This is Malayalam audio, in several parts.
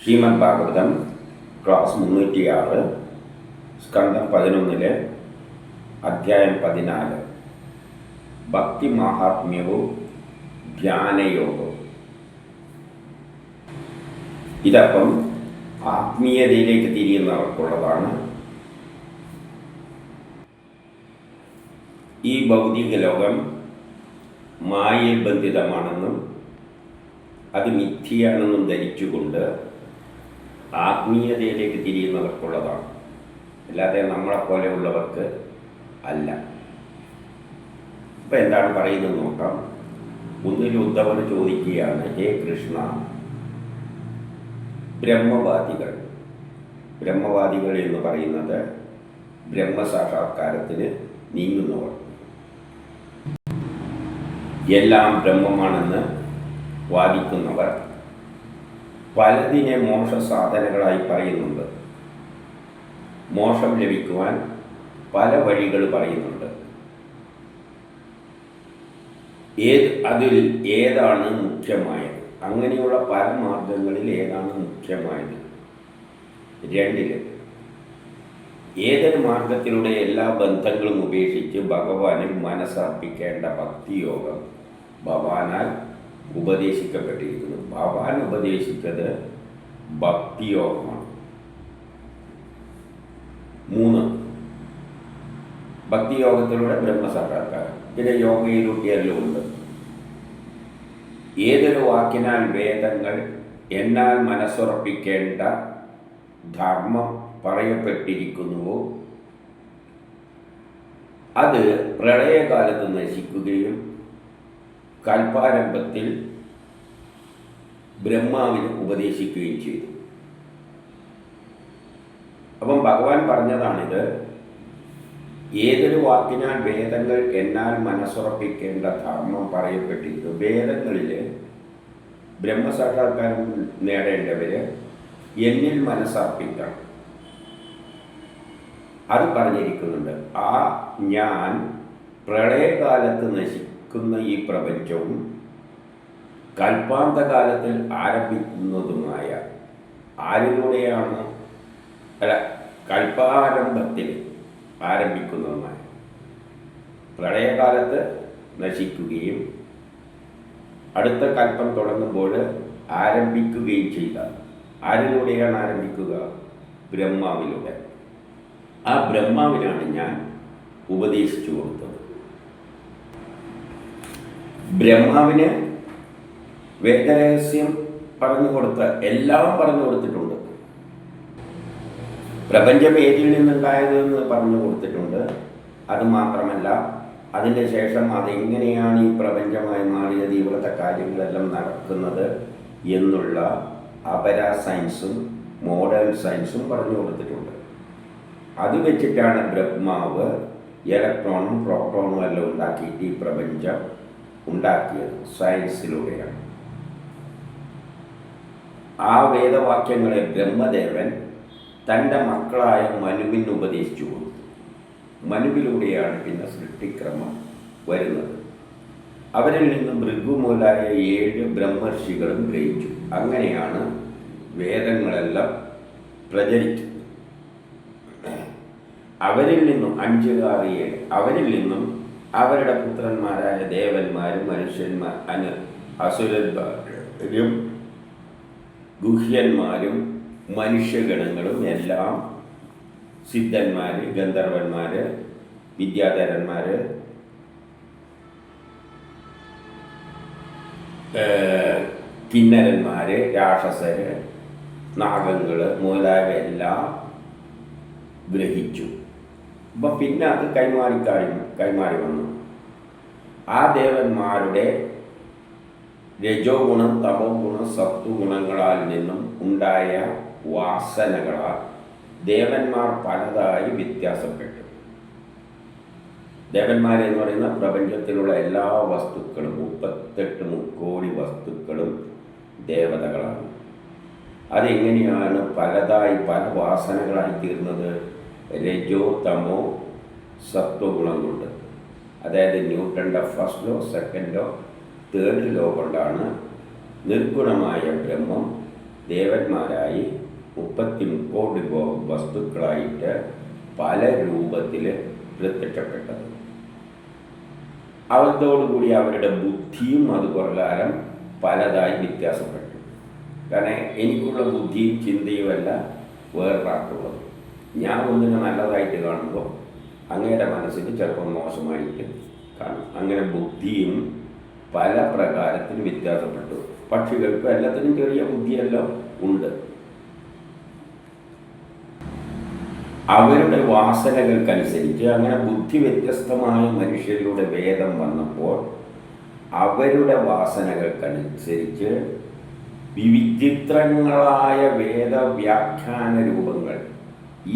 ശ്രീമദ് ഭാഗവതം ക്ലാസ് 306 സ്കന്ധം 11 അധ്യായം 14 ഭക്തി മാഹാത്മ്യവും ധ്യാനയോഗവും. ഇതപ്പം ആത്മീയതയിലേക്ക് തിരിയുന്നവർക്കുള്ളതാണ്. ഈ ഭൗതിക ലോകം മായയിൽ ബന്ധിതമാണെന്നും അത് മിഥ്യയാണെന്നും ധരിച്ചുകൊണ്ട് ആത്മീയതയിലേക്ക് തിരിയുന്നവർക്കുള്ളതാണ്, അല്ലാതെ നമ്മളെപ്പോലെയുള്ളവർക്ക് അല്ല. ഇപ്പം എന്താണ് പറയുന്നത് നോക്കാം. ഒന്നിൽ ഉദ്ധവർ ചോദിക്കുകയാണ്, ഹേ കൃഷ്ണ, ബ്രഹ്മവാദികൾ എന്ന് പറയുന്നത് ബ്രഹ്മസാക്ഷാത്കാരത്തിന് നീങ്ങുന്നവർ, എല്ലാം ബ്രഹ്മമാണെന്ന് വാദിക്കുന്നവർ പലതിനെ മോക്ഷ സാധനങ്ങളായി പറയുന്നുണ്ട്. മോക്ഷം ലഭിക്കുവാൻ പല വഴികൾ പറയുന്നുണ്ട്. അതിൽ ഏതാണ് മുഖ്യമായത്? അങ്ങനെയുള്ള പല മാർഗങ്ങളിൽ ഏതാണ് മുഖ്യമായത്? രണ്ടില് ഏതൊരു മാർഗത്തിലൂടെ എല്ലാ ബന്ധങ്ങളും ഉപേക്ഷിച്ച് ഭഗവാനിൽ മനസ്സർപ്പിക്കേണ്ട ഭക്തിയോഗം ഭഗവാനാൽ ഉപദേശിക്കപ്പെട്ടിരിക്കുന്നു. ഭഗവാൻ ഉപദേശിച്ചത് ഭക്തിയോഗമാണ്. 3 ഭക്തിയോഗത്തിലൂടെ ബ്രഹ്മസാക്ഷാത്കാരം. പിന്നെ യോഗയിലൂട്ടിയെല്ലാം ഉണ്ട്. ഏതൊരു വാക്കിനാൽ വേദങ്ങൾ എന്നാൽ മനസ്സുറപ്പിക്കേണ്ട ധർമ്മം പറയപ്പെട്ടിരിക്കുന്നുവോ അത് പ്രളയകാലത്ത് നശിക്കുകയും കൽപ്പാരംഭത്തിൽ ബ്രഹ്മാവിന് ഉപദേശിക്കുകയും ചെയ്തു. അപ്പം ഭഗവാൻ പറഞ്ഞതാണിത്. ഏതൊരു വാക്കിനാൽ വേദങ്ങൾ എന്നാൽ മനസ്സുറപ്പിക്കേണ്ട ധർമ്മം പറയപ്പെട്ടിരിക്കുന്നു. വേദങ്ങളിൽ ബ്രഹ്മസാക്ഷാത്കാരം നേടേണ്ടവര് എന്നിൽ മനസ്സർപ്പിക്കണം, അത് പറഞ്ഞിരിക്കുന്നുണ്ട്. ആ ഞാൻ പ്രളയകാലത്ത് നശിക്കുന്ന ഈ പ്രപഞ്ചവും കൽപ്പാന്തകാലത്തിൽ ആരംഭിക്കുന്നതുമായ ആരിലൂടെയാണ് കൽപ്പാരംഭത്തിൽ ആരംഭിക്കുന്നതുമായ പ്രളയകാലത്ത് നശിക്കുകയും അടുത്ത കൽപ്പം തുടങ്ങുമ്പോൾ ആരംഭിക്കുകയും ചെയ്ത ആരിലൂടെയാണ് ആരംഭിക്കുക? ബ്രഹ്മാവിലൂടെ. ആ ബ്രഹ്മാവിനാണ് ഞാൻ ഉപദേശിച്ചു കൊടുത്തത്. ബ്രഹ്മാവിന് വേദരഹസ്യം പറഞ്ഞു കൊടുത്ത എല്ലാം പറഞ്ഞു കൊടുത്തിട്ടുണ്ട്. പ്രപഞ്ചം ഏതിൽ നിന്നുണ്ടായതെന്ന് പറഞ്ഞു കൊടുത്തിട്ടുണ്ട്. അതുമാത്രമല്ല, അതിൻ്റെ ശേഷം അതെങ്ങനെയാണ് ഈ പ്രപഞ്ചമായി മാറിയത്, ഇവിടുത്തെ കാര്യങ്ങളെല്ലാം നടക്കുന്നത് എന്നുള്ള അപര സയൻസും മോഡേൺ സയൻസും പറഞ്ഞു കൊടുത്തിട്ടുണ്ട്. അത് വെച്ചിട്ടാണ് ബ്രഹ്മാവ് ഇലക്ട്രോണും പ്രോട്ടോണും എല്ലാം ഉണ്ടാക്കിയിട്ട് ഈ പ്രപഞ്ചം ഉണ്ടാക്കിയത്, സയൻസിലൂടെയാണ്. ആ വേദവാക്യങ്ങളെ ബ്രഹ്മദേവൻ തൻ്റെ മക്കളായ മനുവിന് ഉപദേശിച്ചു കൊടുത്തു. മനുവിലൂടെയാണ് പിന്നെ സൃഷ്ടിക്രമം വരുന്നത്. അവരിൽ നിന്ന് ഭൃഗുമുതലായ 7 ബ്രഹ്മർഷികളും ഗ്രഹിച്ചു. അങ്ങനെയാണ് വേദങ്ങളെല്ലാം പ്രചരിച്ചത്. അവരിൽ നിന്നും 5, 6, 7 അവരിൽ നിന്നും അവരുടെ പുത്രന്മാരായ ദേവന്മാരും മനുഷ്യന്മാർ അസുരന്മാരും ഗുഹ്യന്മാരും മനുഷ്യഗണങ്ങളും എല്ലാം സിദ്ധന്മാർ, ഗന്ധർവന്മാർ, വിദ്യാധരന്മാർ, കിന്നരന്മാർ, രാക്ഷസര്, നാഗങ്ങൾ മുതലായവയെല്ലാം ഗ്രഹിച്ചു. അപ്പം പിന്നെ അത് കൈമാറി വന്നു. ആ ദേവന്മാരുടെ രജോ ഗുണം, തമോ ഗുണം, സത്വഗുണങ്ങളാൽ നിന്നും ഉണ്ടായ വാസനകളാൽ ദേവന്മാർ പലതായി വ്യത്യാസപ്പെട്ടു. ദേവന്മാരെന്ന് പറയുന്ന പ്രപഞ്ചത്തിലുള്ള എല്ലാ വസ്തുക്കളും 38 മുക്കോടി വസ്തുക്കളും ദേവതകളാണ്. അതെങ്ങനെയാണ് പലതായി പല വാസനകളായി തീർന്നത്? രജോ തമോ സത്വഗുണം കൊണ്ട്. അതായത് ന്യൂട്ടൻ്റെ first law, second law, third law കൊണ്ടാണ് നിർഗുണമായ ബ്രഹ്മം ദേവന്മാരായി 30 വസ്തുക്കളായിട്ട് പല രൂപത്തിൽ പ്രത്യക്ഷപ്പെട്ടത്. അതോടുകൂടി അവരുടെ ബുദ്ധിയും അത് പ്രകാരം പലതായി വ്യത്യാസപ്പെട്ടു. കാരണം എനിക്കുള്ള ബുദ്ധിയും ചിന്തയുമല്ല വേറൊരാൾക്കുള്ളത്. ഞാൻ ഒന്നിനെ നല്ലതായിട്ട് കാണുമ്പോൾ അങ്ങയുടെ മനസ്സിന് ചിലപ്പോൾ മോശമായിട്ട് കാണും. അങ്ങനെ ബുദ്ധിയും പല പ്രകാരത്തിൽ വ്യത്യാസപ്പെട്ടു. പക്ഷികൾക്ക് എല്ലാത്തിനും ചെറിയ ബുദ്ധിയെല്ലാം ഉണ്ട്. അവരുടെ വാസനകൾക്കനുസരിച്ച് അങ്ങനെ ബുദ്ധി വ്യത്യസ്തമായ മനുഷ്യരുടെ വേദം വന്നപ്പോൾ അവരുടെ വാസനകൾക്കനുസരിച്ച് വിവിചിത്രങ്ങളായ വേദവ്യാഖ്യാന രൂപങ്ങൾ,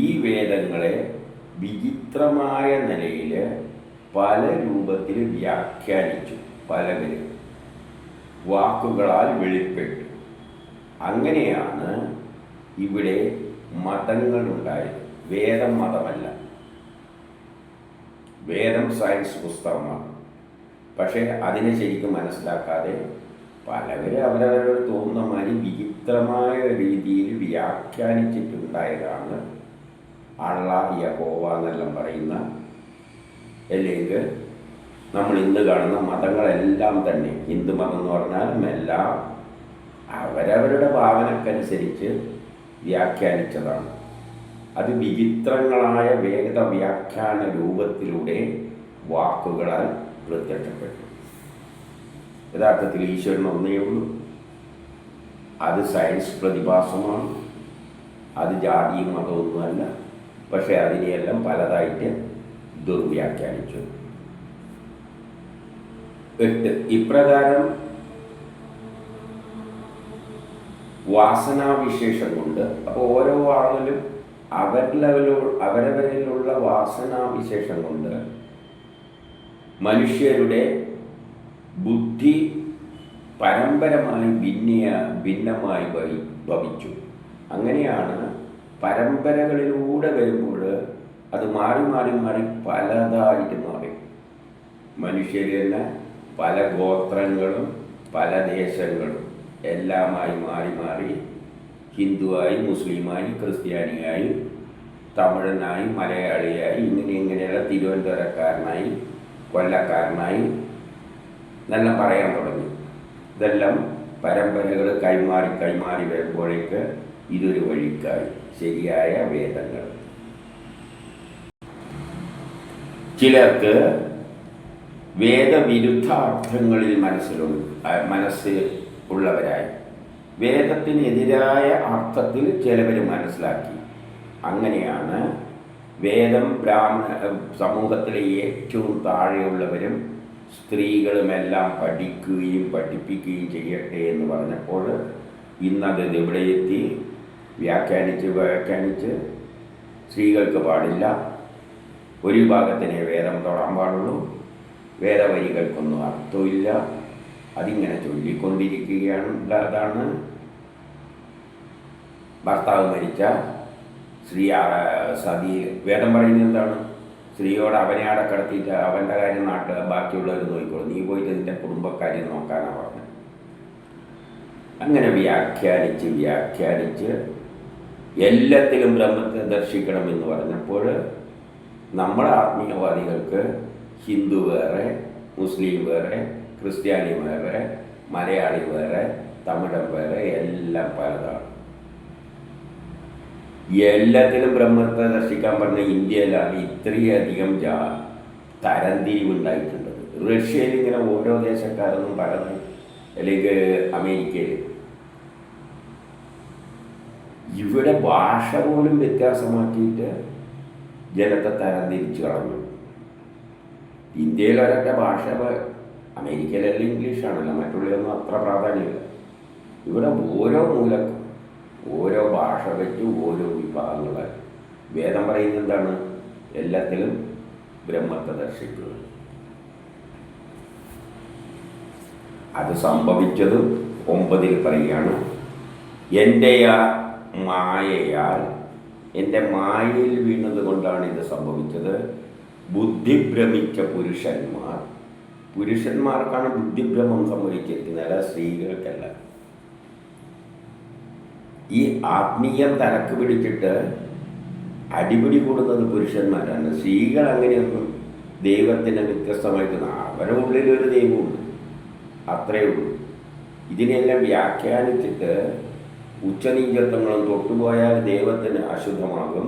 ഈ വേദങ്ങളെ വിചിത്രമായ നിലയിൽ പല രൂപത്തിൽ വ്യാഖ്യാനിച്ചു. പലവരും വാക്കുകളാൽ വെളിപ്പെട്ടു. അങ്ങനെയാണ് ഇവിടെ മതങ്ങളുണ്ടായത്. വേദം മതമല്ല, വേദം സയൻസ് പുസ്തകമാണ്. പക്ഷേ അതിനെ ശരിക്കും മനസ്സിലാക്കാതെ പലവരും അവരവരോട് തോന്നുന്ന മാതിരി വിചിത്രമായ രീതിയിൽ വ്യാഖ്യാനിച്ചിട്ടുണ്ടായതാണ് അള്ളാഹ്, യഹോവ എന്നെല്ലാം പറയുന്ന, അല്ലെങ്കിൽ നമ്മൾ ഇന്ന് കാണുന്ന മതങ്ങളെല്ലാം തന്നെ. ഹിന്ദു മതം എന്ന് പറഞ്ഞാലും എല്ലാം അവരവരുടെ ഭാവനക്കനുസരിച്ച് വ്യാഖ്യാനിച്ചതാണ്. അത് വിചിത്രങ്ങളായ വേദവ്യാഖ്യാന രൂപത്തിലൂടെ വാക്കുകളാൽ പ്രത്യക്ഷപ്പെട്ടു. യഥാർത്ഥത്തിൽ ഈശ്വരൻ ഒന്നേ ഉള്ളൂ. അത് സയൻസ് പ്രതിഭാസമാണ്. അത് ജാതിയും മതമൊന്നുമല്ല. പക്ഷേ അതിനെയെല്ലാം പലതായിട്ട് ദുർവ്യാഖ്യാനിച്ചു. 8 ഇപ്രകാരം വാസനാവിശേഷം കൊണ്ട്, അപ്പോൾ ഓരോ ആളിലും അവരവരിലുള്ള വാസനാവിശേഷം കൊണ്ട് മനുഷ്യരുടെ ബുദ്ധി പരമ്പരമായി ഭിന്നമായി ഭവിച്ചു. അങ്ങനെയാണ് പരമ്പരകളിലൂടെ വരുമ്പോൾ അത് മാറി മാറി മാറി പലതായിട്ട് മാറി. മനുഷ്യർ തന്നെ പല ഗോത്രങ്ങളും പല ദേശങ്ങളും എല്ലാമായി മാറി മാറി ഹിന്ദുവായി, മുസ്ലിമായി, ക്രിസ്ത്യാനിയായി, തമിഴനായി, മലയാളിയായി, ഇങ്ങനെയുള്ള തിരുവനന്തപുരക്കാരനായി, കൊല്ലക്കാരനായി എന്നെല്ലാം പറയാൻ തുടങ്ങി. ഇതെല്ലാം പരമ്പരകൾ കൈമാറി കൈമാറി വരുമ്പോഴേക്ക് ഇതൊരു വഴിക്കായി. ശരിയായ വേദങ്ങൾ ചിലർക്ക് വേദവിരുദ്ധ അർത്ഥങ്ങളിൽ മനസ്സ് ഉള്ളവരായി വേദത്തിനെതിരായ അർത്ഥത്തിൽ ചിലവർ മനസ്സിലാക്കി. അങ്ങനെയാണ് വേദം സമൂഹത്തിലെ ഏറ്റവും താഴെയുള്ളവരും സ്ത്രീകളുമെല്ലാം പഠിക്കുകയും പഠിപ്പിക്കുകയും ചെയ്യട്ടെ എന്ന് പറഞ്ഞപ്പോൾ ഇന്നത് ഇവിടെ എത്തി. വ്യാഖ്യാനിച്ച് സ്ത്രീകൾക്ക് പാടില്ല, ഒരു വിഭാഗത്തിനെ വേദം തൊടാൻ പാടുള്ളൂ, വേദവരികൾക്കൊന്നും അർത്ഥമില്ല, അതിങ്ങനെ ചൊല്ലിക്കൊണ്ടിരിക്കുകയാണ്. അതാണ് ഭർത്താവ് മരിച്ച സ്ത്രീ സതി വേദം പറയുന്നത് എന്താണ്? സ്ത്രീയോട് അവനെ അടക്കടത്തിയിട്ട് അവൻ്റെ കാര്യം ബാക്കിയുള്ളവർ നോക്കിക്കോളും, നീ പോയിട്ട് നിൻ്റെ കുടുംബക്കാര്യം നോക്കാനാണ് പറഞ്ഞത്. അങ്ങനെ വ്യാഖ്യാനിച്ച് എല്ലാത്തിലും ബ്രഹ്മത്തെ ദർശിക്കണമെന്ന് പറഞ്ഞപ്പോൾ നമ്മുടെ ആത്മീയവാദികൾക്ക് ഹിന്ദു വേറെ, മുസ്ലിം വേറെ, ക്രിസ്ത്യാനി വേറെ, മലയാളി വേറെ, തമിഴൻ വേറെ, എല്ലാം പലതാണ്. എല്ലാത്തിലും ബ്രഹ്മത്തെ ദർശിക്കാൻ പറഞ്ഞ ഇന്ത്യയിലാണ് ഇത്രയധികം തരംതിരിവുണ്ടായിട്ടുള്ളത്. റഷ്യയിൽ ഇങ്ങനെ ഓരോ ദേശക്കാരൊന്നും പലതും, അല്ലെങ്കിൽ അമേരിക്കയിൽ ഇവിടെ ഭാഷ പോലും വ്യത്യാസമാക്കിയിട്ട് ജനത്തെ തരംതിരിച്ചു കളഞ്ഞു. ഇന്ത്യയിൽ ഒരൊക്കെ ഭാഷ, അമേരിക്കയിലെല്ലാം ഇംഗ്ലീഷാണല്ലോ, മറ്റുള്ളതൊന്നും അത്ര പ്രാധാന്യമില്ല. ഇവിടെ ഓരോ മൂലക്കും ഓരോ ഭാഷ വെച്ച് ഓരോ വിഭാഗങ്ങളായി. വേദം പറയുന്നത് എന്താണ്? എല്ലാത്തിലും ബ്രഹ്മത്തെ ദർശിക്കുക. അത് സംഭവിച്ചത് 9 പറയുകയാണ്. എൻ്റെ മായയിൽ വീണത് കൊണ്ടാണ് ഇത് സംഭവിച്ചത്. ബുദ്ധിഭ്രമിച്ച പുരുഷന്മാർക്കാണ് ബുദ്ധിഭ്രമം സംഭവിച്ചിരിക്കുന്നത്, അല്ല സ്ത്രീകൾക്കല്ല. ഈ ആത്മീയം തലക്ക് പിടിച്ചിട്ട് അടിപിടി കൂടുന്നത് പുരുഷന്മാരാണ്. സ്ത്രീകൾ അങ്ങനെയൊന്നും ദൈവത്തിൻ്റെ വ്യത്യസ്തമായിട്ട് അവരുടെ ഉള്ളിലൊരു ദൈവമുണ്ട്, അത്രയേ ഉള്ളൂ. ഇതിനെല്ലാം വ്യാഖ്യാനിച്ചിട്ട് ഉച്ചനീചത്വങ്ങളും തൊട്ടുപോയാൽ ദൈവത്തിന് അശുദ്ധമാകും,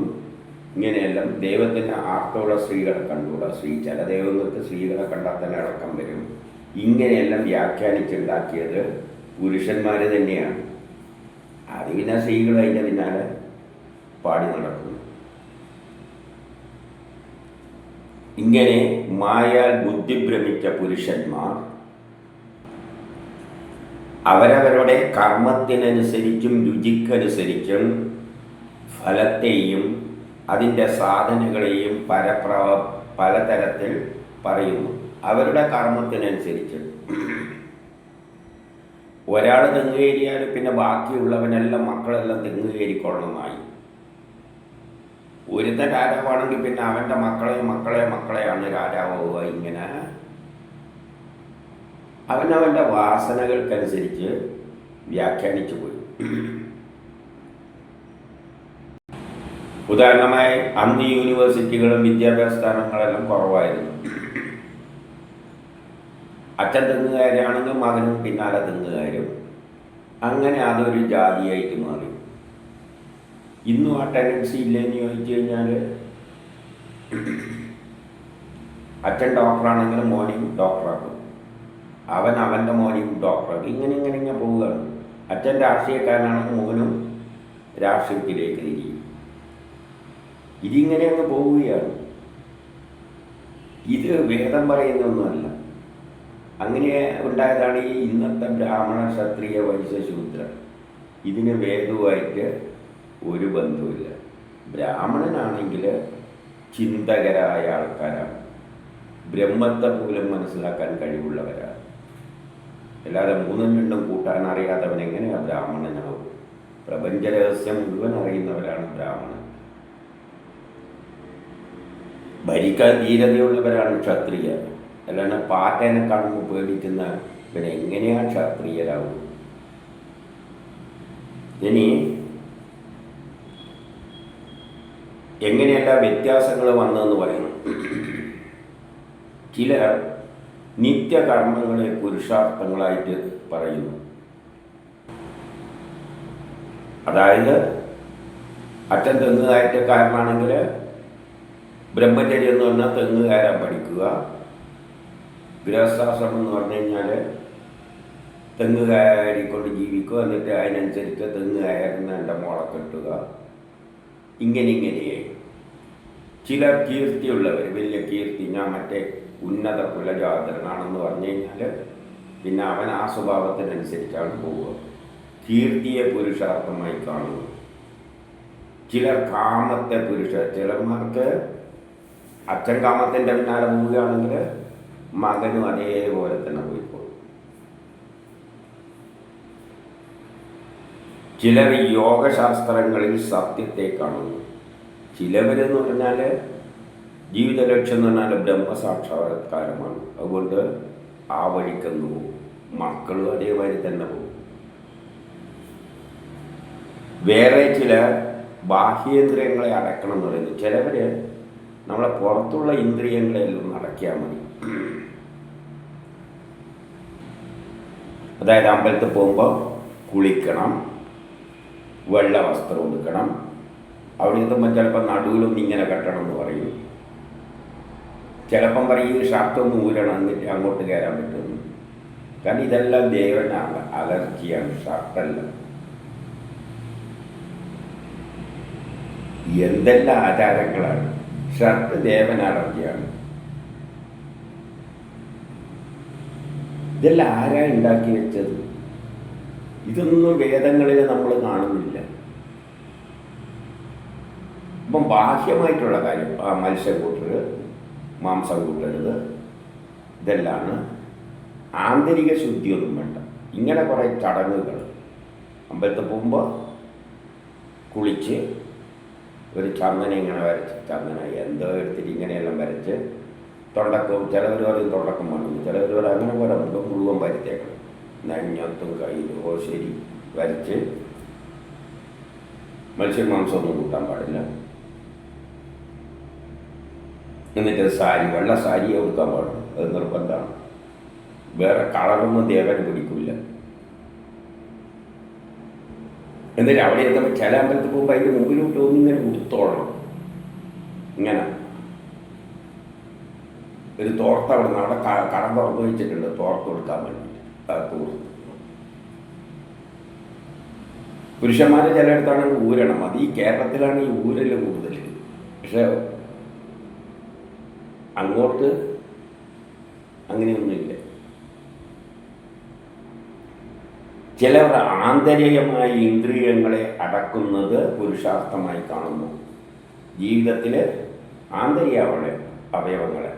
ഇങ്ങനെയെല്ലാം ദൈവത്തിന് ആർത്തോടെ സ്ത്രീകളെ കണ്ടുകൂടാ, ചില ദൈവങ്ങൾക്ക് സ്ത്രീകളെ കണ്ടാൽ തന്നെ അടക്കം വരും, ഇങ്ങനെയെല്ലാം വ്യാഖ്യാനിച്ചുണ്ടാക്കിയത് പുരുഷന്മാർ തന്നെയാണ്. അത് പിന്നെ സ്ത്രീകൾ അതിൻ്റെ പിന്നാലെ പാടി നടക്കുന്നു. ഇങ്ങനെ മായാൽ ബുദ്ധിഭ്രമിച്ച പുരുഷന്മാർ അവരവരുടെ കർമ്മത്തിനനുസരിച്ചും രുചിക്കനുസരിച്ചും ഫലത്തെയും അതിൻ്റെ സാധനങ്ങളെയും പലതരത്തിൽ പറയുന്നു. അവരുടെ കർമ്മത്തിനനുസരിച്ച് ഒരാൾ തെങ്ങ് കയറിയാൽ പിന്നെ ബാക്കിയുള്ളവനെല്ലാം മക്കളെല്ലാം തെങ്ങ് കയറിക്കൊള്ളണമെന്നായി. ഒരുത്ത രാജാവാണെങ്കിൽ പിന്നെ അവൻ്റെ മക്കളെയാണ് രാജാവുക. ഇങ്ങനെ അവനവൻ്റെ വാസനകൾക്കനുസരിച്ച് വ്യാഖ്യാനിച്ചു പോയി. ഉദാഹരണമായി അന്ന് യൂണിവേഴ്സിറ്റികളും വിദ്യാഭ്യാസ സ്ഥാനങ്ങളെല്ലാം കുറവായിരുന്നു. അച്ഛൻ തെങ്ങുകാരാണെങ്കിൽ മകനും പിന്നാലെ തെങ്ങുകാരും, അങ്ങനെ അതൊരു ജാതിയായിട്ട് മാറി. ഇന്നും ആ ടെൻഡൻസി ഇല്ലെന്ന് ചോദിച്ചു കഴിഞ്ഞാൽ അച്ഛൻ ഡോക്ടറാണെങ്കിലും മോനെയും ഡോക്ടറാക്കും, അവൻ്റെ മോനെയും ഡോക്ടറാക്കും, ഇങ്ങനെ പോവുകയാണ്. അച്ഛൻ രാഷ്ട്രീയക്കാരനാണെങ്കിൽ മോനും രാഷ്ട്രീയത്തിലേക്ക് തിരിയും. ഇതിങ്ങനെ അങ്ങ് പോവുകയാണ്. ഇത് വേദം പറയുന്നൊന്നുമല്ല, അങ്ങനെ ഉണ്ടായതാണ് ഈ ഇന്നത്തെ ബ്രാഹ്മണ ക്ഷത്രിയ വൈശ്യ ശൂദ്ര. ഇതിന് വേദവുമായിട്ട് ഒരു ബന്ധവുമില്ല. ബ്രാഹ്മണനാണെങ്കിൽ ചിന്തകരായ ആൾക്കാരാണ്, ബ്രഹ്മത്തെ പോലും മനസ്സിലാക്കാൻ കഴിവുള്ളവരാണ്. അല്ലാതെ മൂന്നും രണ്ടും കൂട്ടാൻ അറിയാത്തവൻ എങ്ങനെയാണ് ബ്രാഹ്മണനാവും? പ്രപഞ്ച രഹസ്യം മുഴുവൻ അറിയുന്നവരാണ് ബ്രാഹ്മണൻ. ഭരിക്കാൻ ധീരതയുള്ളവരാണ് ക്ഷത്രിയ. അല്ലാണ്ട് പാറ്റേനെ കാണുമ്പോൾ പേടിക്കുന്ന പിന്നെ എങ്ങനെയാണ് ക്ഷത്രിയരാവും? ഇനി എങ്ങനെയല്ല വ്യത്യാസങ്ങൾ വന്നതെന്ന് പറയുന്നു. ചിലർ നിത്യകർമ്മങ്ങളെ പുരുഷാർത്ഥങ്ങളായിട്ട് പറയുന്നു. അതായത് അച്ഛൻ തെങ്ങുകയറ്റക്കാരനാണെങ്കിൽ ബ്രഹ്മചര്യം എന്ന് പറഞ്ഞാൽ തെങ്ങ് കയറാൻ പഠിക്കുക, ഗൃഹസ്ഥാശ്രമം എന്ന് പറഞ്ഞു കഴിഞ്ഞാൽ തെങ്ങ് കയറിക്കൊണ്ട് ജീവിക്കുക, എന്നിട്ട് അതിനനുസരിച്ച് തെങ്ങ് കയറുന്ന എൻ്റെ മോളെ കെട്ടുക, ഇങ്ങനെയായി. ചിലർ കീർത്തിയുള്ളവർ, വലിയ കീർത്തി, ഞാൻ മറ്റേ ഉന്നത കുലജാതനാണെന്ന് പറഞ്ഞു കഴിഞ്ഞാൽ പിന്നെ അവൻ ആ സ്വഭാവത്തിനനുസരിച്ചാണ് പോവുക. കീർത്തിയെ പുരുഷാർത്ഥമായി കാണുക. ചിലർ കാമത്തെ ചിലന്മാർക്ക് അച്ഛൻ കാമത്തിൻ്റെ പിന്നാലെ പോവുകയാണെങ്കിൽ മകനും അതേപോലെ തന്നെ പോയിക്കോളും. ചിലർ യോഗശാസ്ത്രങ്ങളിൽ സത്യത്തെ കാണുന്നു. ചിലവരെന്ന് പറഞ്ഞാൽ ജീവിത ലക്ഷ്യം എന്ന് പറഞ്ഞാൽ ബ്രഹ്മസാക്ഷാത്കാരമാണ്. അതുകൊണ്ട് ആ വഴിക്കെന്ന് പോകും. മക്കളും അതേമാതിരി തന്നെ പോകും. വേറെ ചില ബാഹ്യേന്ദ്രിയങ്ങളെ അടക്കണം എന്ന് പറയുന്നു. ചിലവർ നമ്മളെ പുറത്തുള്ള ഇന്ദ്രിയങ്ങളെല്ലാം അടക്കിയാൽ മതി. അതായത് അമ്പലത്തിൽ പോകുമ്പോൾ കുളിക്കണം, വെള്ള വസ്ത്രം കൊടുക്കണം, അവിടെ എത്തുമ്പോൾ ചിലപ്പോൾ നടുവിലൊന്നും ഇങ്ങനെ കെട്ടണം എന്ന് പറയും. ചിലപ്പം പറയും ഷർട്ടൊന്ന് ഊരണം എന്നിട്ട് അങ്ങോട്ട് കയറാൻ പറ്റുന്നു. കാരണം ഇതെല്ലാം ദേവനാണ്, അലർജിയാണ്, ഷർട്ടല്ല. എന്തെല്ലാം ആചാരങ്ങളാണ്. ഷർട്ട് ദേവൻ അലർജിയാണ്. ഇതെല്ലാം ആരാ ഉണ്ടാക്കി വെച്ചത്? ഇതൊന്നും വേദങ്ങളിൽ നമ്മൾ കാണുന്നില്ല. ഇപ്പം ബാഹ്യമായിട്ടുള്ള കാര്യം, മത്സ്യം കൂട്ടരുത്, മാംസം കൂട്ടരുത്, ഇതെല്ലാം ആന്തരിക ശുദ്ധിയൊന്നും വേണ്ട. ഇങ്ങനെ കുറേ ചടങ്ങുകൾ. അമ്പലത്തിൽ പോകുമ്പോൾ കുളിച്ച് ഒരു ചന്ദനം ഇങ്ങനെ വരച്ച്, ചന്ദന എന്തോ എടുത്തിട്ട് ഇങ്ങനെയെല്ലാം വരച്ച്, തൊണ്ടക്കും ചിലവർ പറയും തൊണ്ടക്കം വേണം, ചിലവർ പറയും അങ്ങനെ പോലെ മുഖം മുഴുവൻ വരുത്തേക്കണം, നെഞ്ഞത്തും കയ്യിലും ശരി വരച്ച് മത്സ്യമാംസമൊന്നും കൂട്ടാൻ പാടില്ല. എന്നിട്ട് സാരി, വെള്ള സാരിയെ കൊടുക്കാൻ പാടുള്ളൂ, അത് നിർബന്ധമാണ്. വേറെ കളറൊന്നും ദേവന് പിടിക്കില്ല. എന്നിട്ട് അവിടെ എത്തുമ്പോൾ ചില അമ്പലത്തിൽ പോകുമ്പോൾ അതിൻ്റെ മുമ്പിലോട്ട് ഒന്നിങ്ങനെ കൊടുത്തോളണം. ഇങ്ങനെ ഒരു തോർത്ത് അവിടെ നിന്ന് അവിടെ കടം തുറന്നു വെച്ചിട്ടുണ്ട്, തോർത്ത് കൊടുക്കാൻ വേണ്ടിയിട്ട്. തോർത്ത് പുരുഷന്മാരെ ചിലയിടത്താണെങ്കിൽ ഊരണം. അത് ഈ കേരളത്തിലാണ് ഈ ഊരൽ കൂടുതൽ. പക്ഷെ അങ്ങോട്ട് അങ്ങനെയൊന്നുമില്ല. ചിലർ ആന്തരികമായി ഇന്ദ്രിയങ്ങളെ അടക്കുന്നത് പുരുഷാർത്ഥമായി കാണുന്നു. ജീവിതത്തിൽ ആന്തരിക അവയവങ്ങളെ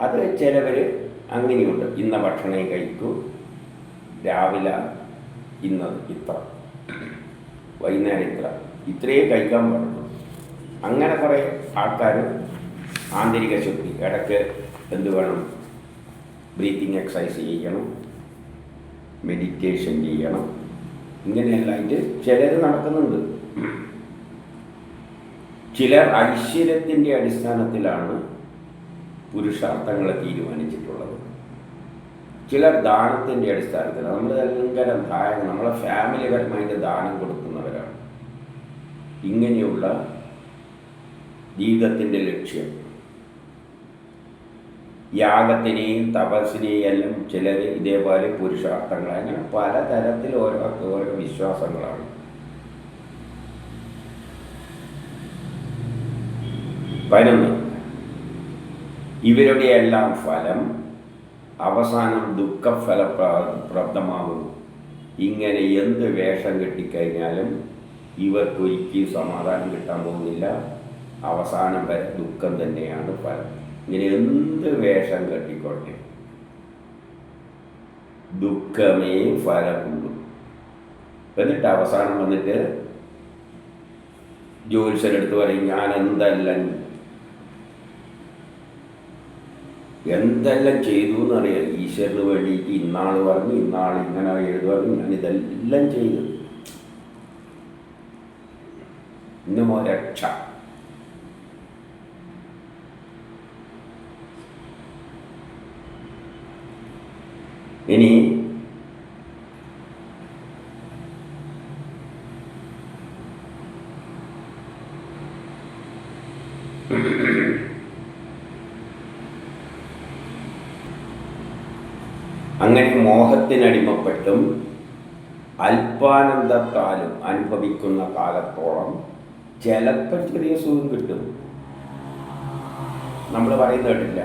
അത് ചിലവർ അങ്ങനെയുണ്ട്. ഇന്ന ഭക്ഷണം കഴിക്കും, രാവിലെ ഇന്നത് ഇത്ര, വൈകുന്നേരം ഇത്രയേ കഴിക്കാൻ പാടുള്ളൂ. അങ്ങനെ കുറേ ആൾക്കാർ ആന്തരിക ശക്തി, ഇടയ്ക്ക് എന്ത് വേണം, ബ്രീത്തിങ് എക്സസൈസ് ചെയ്യണം, മെഡിറ്റേഷൻ ചെയ്യണം, ഇങ്ങനെയെല്ലാമായിട്ട് ചിലർ നടക്കുന്നുണ്ട്. ചിലർ ഐശ്വര്യത്തിൻ്റെ അടിസ്ഥാനത്തിലാണ് പുരുഷാർത്ഥങ്ങളെ തീരുമാനിച്ചിട്ടുള്ളത്. ചിലർ ദാനത്തിൻ്റെ അടിസ്ഥാനത്തിൽ. നമ്മൾ ഭയങ്കര ദാനം, നമ്മളെ ഫാമിലിപരമായിട്ട് ദാനം കൊടുക്കുന്നവരാണ്. ഇങ്ങനെയുള്ള ജീവിതത്തിൻ്റെ ലക്ഷ്യം യാഗത്തിനെയും തപസ്സിനെയും എല്ലാം ചിലർ ഇതേപോലെ പുരുഷാർത്ഥങ്ങൾ, അങ്ങനെ പലതരത്തിൽ ഓരോ വിശ്വാസങ്ങളാണ്. പതിനൊന്ന്, ഇവരുടെ എല്ലാം ഫലം അവസാനം ദുഃഖഫലപ്രദമാകുന്നു. ഇങ്ങനെ എന്ത് വേഷം കെട്ടിക്കഴിഞ്ഞാലും ഇവർക്കൊരിക്കലും സമാധാനം കിട്ടാൻ പോകുന്നില്ല. അവസാനം വരെ ദുഃഖം തന്നെയാണ് ഫലം. ഇങ്ങനെ എന്ത് വേഷം കെട്ടിക്കോട്ടെ, ദുഃഖമേ ഫലമുള്ളൂ. എന്നിട്ട് അവസാനം വന്നിട്ട് ജ്യോത്സ്യരെടുത്ത് പറയും, ഞാൻ എന്തെല്ലാം ചെയ്തു എന്നറിയാം. ഈശ്വരന് വേണ്ടിയിട്ട് ഇന്നാൾ പറഞ്ഞു, ഇന്നാൾ ഇങ്ങനെ എഴുതുവായിരുന്നു, ഞാനിതെല്ലാം ചെയ്തു, ഇന്നുമോ രക്ഷ. ഇനി അങ്ങനെ മോഹത്തിനടിമപ്പെട്ടും അല്പാനന്ദത്താലും അനുഭവിക്കുന്ന കാലത്തോളം ചിലപ്പോൾ ചെറിയ സുഖം കിട്ടും. നമ്മൾ പറയുന്ന കേട്ടില്ല,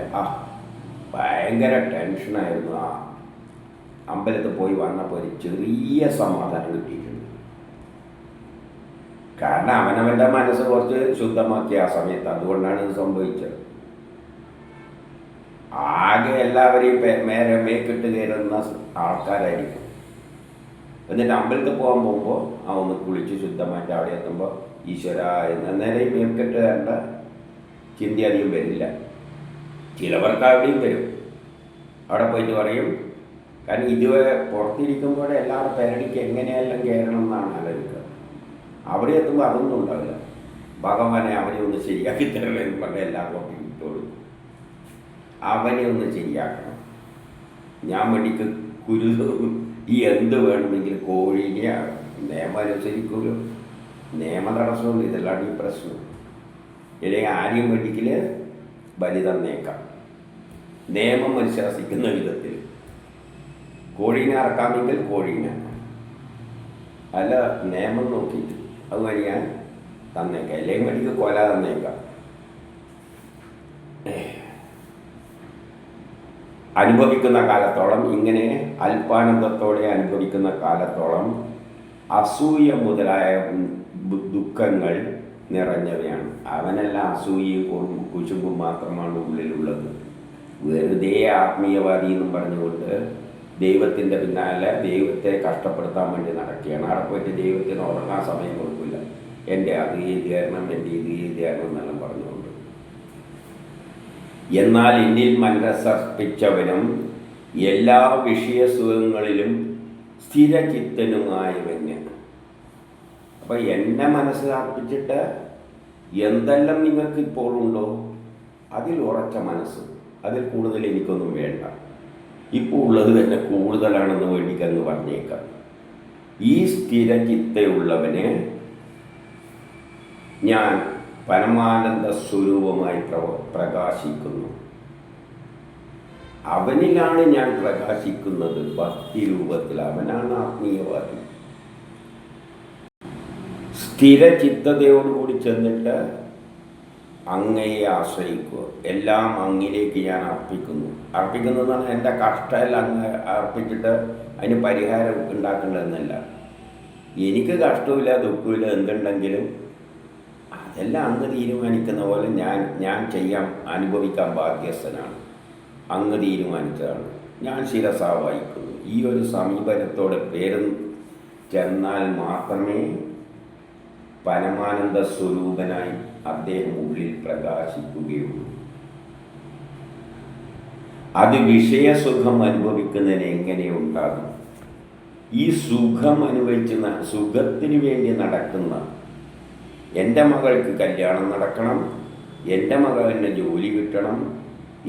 ഭയങ്കര ടെൻഷനായിരുന്നു, അമ്പലത്തിൽ പോയി വന്നപ്പോൾ ഒരു ചെറിയ സമാധാനം കിട്ടിയിട്ടുണ്ട്. കാരണം അവനവൻ്റെ മനസ്സ് കുറച്ച് ശുദ്ധമാക്കിയ ആ സമയത്ത്, അതുകൊണ്ടാണ് ഇത് സംഭവിച്ചത്. ആകെ എല്ലാവരെയും മേക്കിട്ട് കയറുന്ന ആൾക്കാരായിരിക്കും. എന്നിട്ട് അമ്പലത്തിൽ പോകുമ്പോൾ ഒന്ന് കുളിച്ച് ശുദ്ധമായിട്ട് അവിടെ എത്തുമ്പോൾ ഈശ്വര എന്ന നേരം മേക്കിട്ട് കണ്ട ചിന്ത അധികം വരില്ല. ചിലവർക്ക് അവിടെയും വരും. അവിടെ പോയിട്ട് പറയും, കാരണം ഇതുവരെ പുറത്തിരിക്കുമ്പോൾ എല്ലാവരും പെരടിക്ക് എങ്ങനെയെല്ലാം കയറണം എന്നാണ് ആലോചിക്കുക. അവിടെ എത്തുമ്പോൾ അതൊന്നും ഉണ്ടാവില്ല. ഭഗവാനെ അവനെ ഒന്ന് ശരിയാക്കി തരണം എന്ന് പറഞ്ഞാൽ എല്ലാവർക്കും ഇട്ടോളൂ. അവനെ ഒന്ന് ശരിയാക്കണം. ഞാൻ വേണ്ടിക്ക് ഈ എന്ത് വേണമെങ്കിലും കോഴീനെ നിയമം അനുസരിക്കുമല്ലോ, നിയമ തടസ്സമുള്ളൂ. ഇതെല്ലാം ഈ പ്രശ്നം. അല്ലെങ്കിൽ ആരെയും വേണ്ടിക്കൽ ബലി തന്നേക്കാം, നിയമം അനുശാസിക്കുന്ന വിധത്തിൽ. കോഴീനെ അറക്കാമെങ്കിൽ കോഴീനെ, അല്ല നിയമം നോക്കിയിട്ട് അതുവഴി ഞാൻ തന്നേക്കാം, അല്ലെങ്കിൽ വേണ്ടിക്ക് കൊല തന്നേക്കാം. അനുഭവിക്കുന്ന കാലത്തോളം, ഇങ്ങനെ അല്പാനന്ദത്തോടെ അനുഭവിക്കുന്ന കാലത്തോളം അസൂയ മുതലായ ദുഃഖങ്ങൾ നിറഞ്ഞവയാണ്. അവനെല്ലാം അസൂയയും കുശുമ്പും മാത്രമാണ് ഉള്ളിലുള്ളത്. വെറുതെ ആത്മീയവാദി എന്നും പറഞ്ഞുകൊണ്ട് ദൈവത്തിൻ്റെ പിന്നാലെ ദൈവത്തെ കഷ്ടപ്പെടുത്താൻ വേണ്ടി നടക്കുകയാണ്. അവിടെ പോയിട്ട് ദൈവത്തിന് ഉറങ്ങാൻ സമയം കൊടുക്കില്ല. എൻ്റെ അത് ചെയ്ത് തരണം, എൻ്റെ ഇത് ചെയ്ത് തരണം എന്നെല്ലാം പറഞ്ഞുകൊണ്ട്. എന്നാൽ എന്നിൽ മനസ്സർപ്പിച്ചവനും എല്ലാ വിഷയസുഖങ്ങളിലും സ്ഥിരചിത്തനുമായവന് അപ്പോൾ എന്നെ മനസ്സിലാക്കിച്ചിട്ട് എന്തെല്ലാം നിങ്ങൾക്ക് ഇപ്പോഴുണ്ടോ അതിൽ ഉറച്ച മനസ്സ്, അതിൽ കൂടുതൽ എനിക്കൊന്നും വേണ്ട, ഇപ്പോൾ ഉള്ളത് തന്നെ കൂടുതലാണെന്ന് വേണ്ടിക്കങ്ങ് പറഞ്ഞേക്കാം. ഈ സ്ഥിര ചിത്തയുള്ളവന് ഞാൻ പരമാനന്ദ സ്വരൂപമായി പ്രകാശിക്കുന്നു. അവനിലാണ് ഞാൻ പ്രകാശിക്കുന്നത് ഭക്തി രൂപത്തിൽ. അവനാണ് ആത്മീയവാദി. സ്ഥിര ചിത്തതയോടുകൂടി ചെന്നിട്ട് അങ്ങയെ ആശ്രയിക്കുക. എല്ലാം അങ്ങിലേക്ക് ഞാൻ അർപ്പിക്കുന്നു. അർപ്പിക്കുന്നതെന്നാണ് എൻ്റെ കഷ്ടമെല്ലാം അങ്ങ് അർപ്പിച്ചിട്ട് അതിന് പരിഹാരം ഉണ്ടാക്കേണ്ടതെന്നല്ല. എനിക്ക് കഷ്ടമില്ല ദുഃഖമില്ല എന്തുണ്ടെങ്കിലും അതെല്ലാം അങ്ങ് തീരുമാനിക്കുന്ന പോലെ ഞാൻ ചെയ്യാൻ അനുഭവിക്കാൻ ബാധ്യസ്ഥനാണ്. അങ്ങ് തീരുമാനിച്ചതാണ്. ഞാൻ ശിരസ വഹിക്കുന്നു. ഈ ഒരു സമീപനത്തോടെ പേരും ചെന്നാൽ മാത്രമേ പരമാനന്ദ സ്വരൂപനായി അദ്ദേഹം ഉള്ളിൽ പ്രകാശിക്കുകയുള്ളൂ. അത് വിഷയസുഖം അനുഭവിക്കുന്നതിന് എങ്ങനെ ഉണ്ടാകും? ഈ സുഖം അനുഭവിക്കുന്ന സുഖത്തിന് വേണ്ടി നടക്കുന്ന എൻ്റെ മകൾക്ക് കല്യാണം നടക്കണം, എൻ്റെ മകന് ജോലി കിട്ടണം,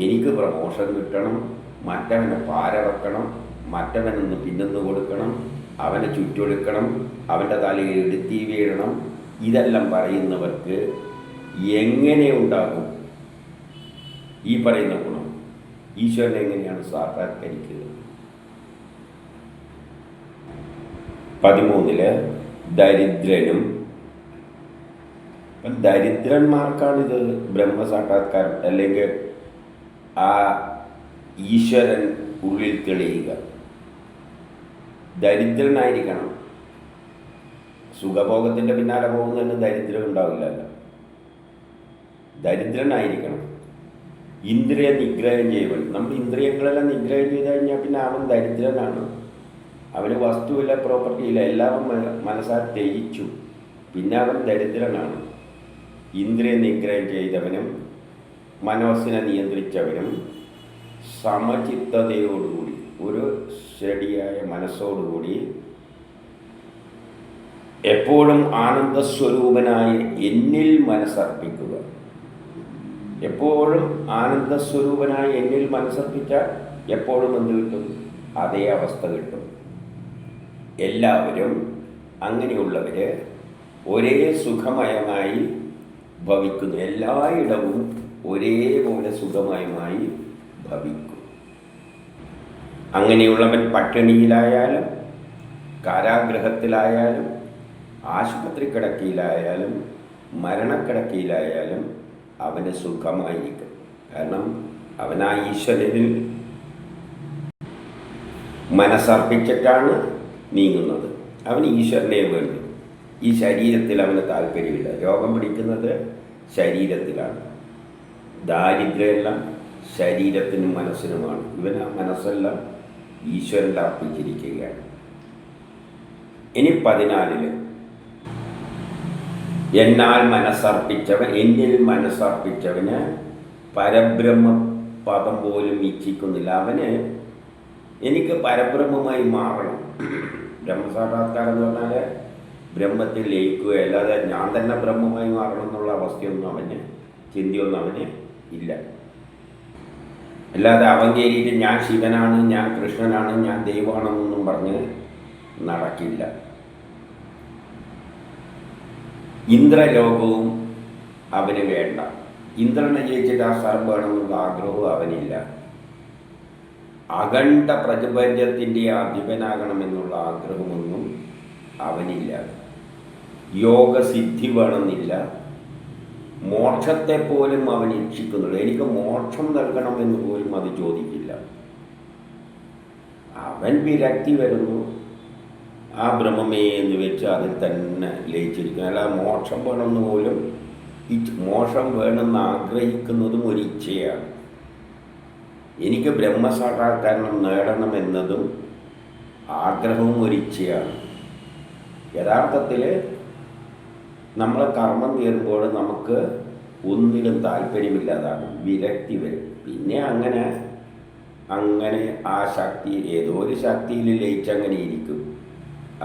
എനിക്ക് പ്രമോഷൻ കിട്ടണം, മറ്റവനെ പാരവെക്കണം, മറ്റവനൊന്ന് പിന്നൊന്ന് കൊടുക്കണം, അവനെ ചുറ്റൊടുക്കണം, അവൻ്റെ തലയിൽ എടുത്തി വീഴണം, ഇതെല്ലാം പറയുന്നവർക്ക് എങ്ങനെ ഉണ്ടാകും ഈ പറയുന്ന ഗുണം? ഈശ്വരനെ എങ്ങനെയാണ് സാക്ഷാത്കരിക്കുക? 13 ദരിദ്രനും, ദരിദ്രന്മാർക്കാണിത് ബ്രഹ്മസാക്ഷാത്കാരം അല്ലെങ്കിൽ ആ ഈശ്വരൻ ഉള്ളിൽ തെളിയുക. ദരിദ്രനായിരിക്കണം. സുഖഭോഗത്തിൻ്റെ പിന്നാലെ പോകുന്നതിന് ദരിദ്രം ഉണ്ടാവില്ലല്ലോ. ദരിദ്രനായിരിക്കണം. ഇന്ദ്രിയ നിഗ്രഹം ചെയ്യുവൻ. നമ്മൾ ഇന്ദ്രിയങ്ങളെല്ലാം നിഗ്രഹം ചെയ്ത് കഴിഞ്ഞാൽ പിന്നെ അവൻ ദരിദ്രനാണ്. അവന് വസ്തുവില്ല, പ്രോപ്പർട്ടിയില്ല, എല്ലാം മനസ്സാൽ ത്യജിച്ചു. പിന്നെ അവൻ ദരിദ്രനാണ്. ഇന്ദ്രിയ നിഗ്രഹം ചെയ്തവനും മനസ്സിനെ നിയന്ത്രിച്ചവനും സമചിത്തതയോടുകൂടി ഒരു ശരിയായ മനസ്സോടുകൂടി എപ്പോഴും ആനന്ദസ്വരൂപനായ എന്നിൽ മനസ്സർപ്പിക്കുക. എപ്പോഴും ആനന്ദസ്വരൂപനായ എന്നിൽ മനസ്സർപ്പിച്ചാൽ എപ്പോഴും എന്ത് കിട്ടും? അതേ അവസ്ഥ കിട്ടും. എല്ലാവരും അങ്ങനെയുള്ളവർ ഒരേ സുഖമയമായി ഭവിക്കുന്നു. എല്ലായിടവും ഒരേപോലെ സുഖമയമായി ഭവിക്കും. അങ്ങനെയുള്ളവൻ പട്ടിണിയിലായാലും കാരാഗ്രഹത്തിലായാലും ആശുപത്രി കിടക്കയിലായാലും മരണക്കിടക്കയിലായാലും അവന് സുഖമായിരിക്കും. കാരണം അവൻ ആ ഈശ്വരനിൽ മനസ്സർപ്പിച്ചിട്ടാണ് നീങ്ങുന്നത്. അവന് ഈശ്വരനെ വേണ്ടു. ഈ ശരീരത്തിൽ അവന് താല്പര്യമില്ല. രോഗം പിടിക്കുന്നത് ശരീരത്തിലാണ്. ദാരിദ്ര്യമെല്ലാം ശരീരത്തിനും മനസ്സിനുമാണ്. ഇവൻ ആ മനസ്സെല്ലാം ഈശ്വരനിൽ അർപ്പിച്ചിരിക്കുകയാണ്. ഇനി 14 എന്നാൽ മനസ്സർപ്പിച്ചവൻ, എന്നിൽ മനസ്സർപ്പിച്ചവന് പരബ്രഹ്മ പദം പോലും ഇച്ഛിക്കുന്നില്ല. അവന് എനിക്ക് പരബ്രഹ്മമായി മാറണം. ബ്രഹ്മസാക്ഷാത്കാരം എന്ന് പറഞ്ഞാൽ ബ്രഹ്മത്തിൽ ലയിക്കുക, അല്ലാതെ ഞാൻ തന്നെ ബ്രഹ്മമായി മാറണം എന്നുള്ള അവസ്ഥയൊന്നും അവന്, ചിന്തയൊന്നും അവന് ഇല്ല. അല്ലാതെ അവൻ കയറിയിട്ട് ഞാൻ ശിവനാണ്, ഞാൻ കൃഷ്ണനാണ്, ഞാൻ ദൈവമാണെന്നൊന്നും പറഞ്ഞ് നടക്കില്ല. ഇന്ദ്രലോകവും അവന് വേണ്ട. ഇന്ദ്രനെ ജയിച്ചിട്ട് ആ സ്ഥലം വേണമെന്നുള്ള ആഗ്രഹവും അവനില്ല. അഖണ്ഡ പ്രപഞ്ചത്തിൻ്റെ അധിപനാകണമെന്നുള്ള ആഗ്രഹമൊന്നും അവനില്ല. യോഗസിദ്ധി വേണമെന്നില്ല. മോക്ഷത്തെ പോലും അവൻ ഇച്ഛിക്കുന്നുള്ളൂ. എനിക്ക് മോക്ഷം നൽകണമെന്ന് പോലും അത് ചോദിക്കില്ല. അവൻ വിരക്തി വരുന്നു, ആ ബ്രഹ്മമേ എന്ന് വെച്ച് അതിൽ തന്നെ ലയിച്ചിരിക്കുന്നു. അല്ല മോക്ഷം വേണമെന്ന് പോലും, മോക്ഷം വേണമെന്ന് ആഗ്രഹിക്കുന്നതും ഒരു ഇച്ഛയാണ്. എനിക്ക് ബ്രഹ്മസാക്ഷാത്കാരം നേടണമെന്നതും ആഗ്രഹവും ഒരു ഇച്ഛയാണ്. യഥാർത്ഥത്തിൽ നമ്മൾ കർമ്മം തീരുമ്പോൾ നമുക്ക് ഒന്നിലും താല്പര്യമില്ലാതാകും, വിരക്തി വരും. പിന്നെ അങ്ങനെ ആ ശക്തി ഏതോ ഒരു ശക്തിയിൽ ലയിച്ചങ്ങനെ ഇരിക്കും.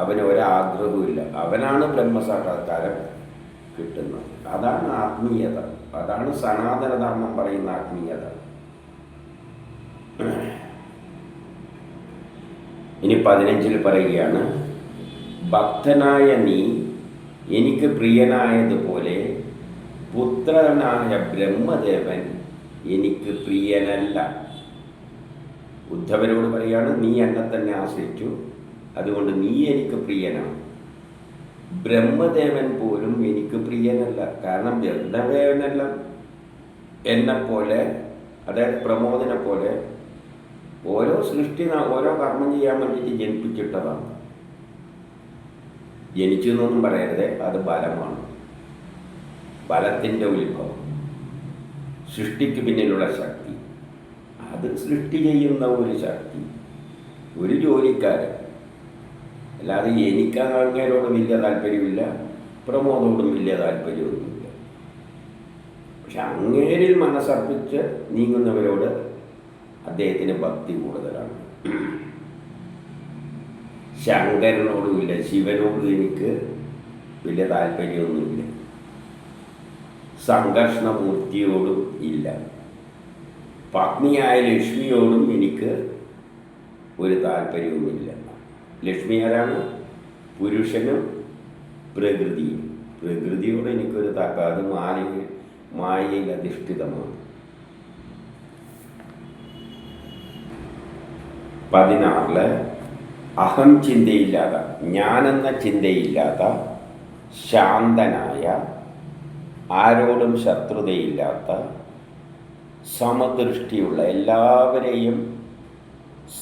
അവന് ഒരാഗ്രഹവുമില്ല. അവനാണ് ബ്രഹ്മസാക്ഷാത്കാരം കിട്ടുന്നത്. അതാണ് ആത്മീയത. അതാണ് സനാതനധർമ്മം പറയുന്ന ആത്മീയത. ഇനി 15 പറയുകയാണ്, ഭക്തനായ നീ എനിക്ക് പ്രിയനായതുപോലെ പുത്രനായ ബ്രഹ്മദേവൻ എനിക്ക് പ്രിയനല്ല. ഉദ്ധവനോട് പറയാണ്, നീ എന്നെ തന്നെ ആശ്രയിച്ചു, അതുകൊണ്ട് നീ എനിക്ക് പ്രിയനാണ്. ബ്രഹ്മദേവൻ പോലും എനിക്ക് പ്രിയനല്ല. കാരണം ബ്രഹ്മദേവനെല്ലാം എന്നെപ്പോലെ, അതായത് പ്രമോദനെ പോലെ ഓരോ സൃഷ്ടി ഓരോ കർമ്മം ചെയ്യാൻ വേണ്ടിയിട്ട് ജനിപ്പിച്ചിട്ടതാണ്. ജനിച്ചു എന്നൊന്നും പറയരുത്, അത് ബലമാണ്. ബലത്തിൻ്റെ ഉത്ഭവം, സൃഷ്ടിക്ക് പിന്നിലുള്ള ശക്തി, അത് സൃഷ്ടി ചെയ്യുന്ന ഒരു ശക്തി, ഒരു ജോലിക്കാരൻ. അല്ലാതെ എനിക്ക് അങ്ങേരോട് വലിയ താല്പര്യമില്ല, പ്രമോദോടും വലിയ താല്പര്യമൊന്നുമില്ല. പക്ഷെ അങ്ങേരിൽ മനസ്സർപ്പിച്ച് നീങ്ങുന്നവരോട് അദ്ദേഹത്തിന് ഭക്തി കൂടുതലാണ്. ശങ്കരനോടുമില്ല, ശിവനോടും എനിക്ക് വലിയ താല്പര്യമൊന്നുമില്ല, സംഘർഷണമൂർത്തിയോടും ഇല്ല, പത്നിയായ ലക്ഷ്മിയോടും എനിക്ക് ഒരു താല്പര്യവുമില്ല. ലക്ഷ്മി ആരാണ്? പുരുഷനും പ്രകൃതിയും. പ്രകൃതിയോട് എനിക്കൊരു അത് മായയിൽ അധിഷ്ഠിതമാണ്. 16 അഹം ചിന്തയില്ലാത്ത, ഞാനെന്ന ചിന്തയില്ലാത്ത, ശാന്തനായ, ആരോടും ശത്രുതയില്ലാത്ത, സമദൃഷ്ടിയുള്ള, എല്ലാവരെയും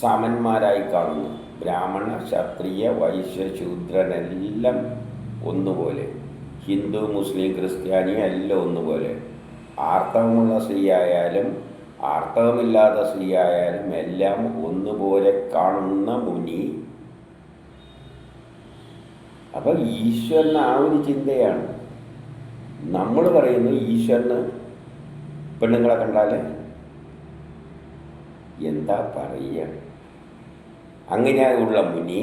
സമന്മാരായി കാണുന്നു. ബ്രാഹ്മണ, ക്ഷത്രിയ, വൈശ്യ, ശൂദ്രനെല്ലാം ഒന്നുപോലെ, ഹിന്ദു, മുസ്ലിം, ക്രിസ്ത്യാനി എല്ലാം ഒന്നുപോലെ, ആർത്തവമുള്ള സ്ത്രീയായാലും ആർത്തവമില്ലാത്ത സ്ത്രീയായാലും എല്ലാം ഒന്നുപോലെ കാണുന്ന മുനി. അപ്പം ഈശ്വരന് ആ ഒരു ചിന്തയാണ്. നമ്മൾ പറയുന്നു ഈശ്വരന് പെണ്ണുങ്ങളെ കണ്ടാൽ എന്താ പറയുക? അങ്ങനെയുള്ള മുനി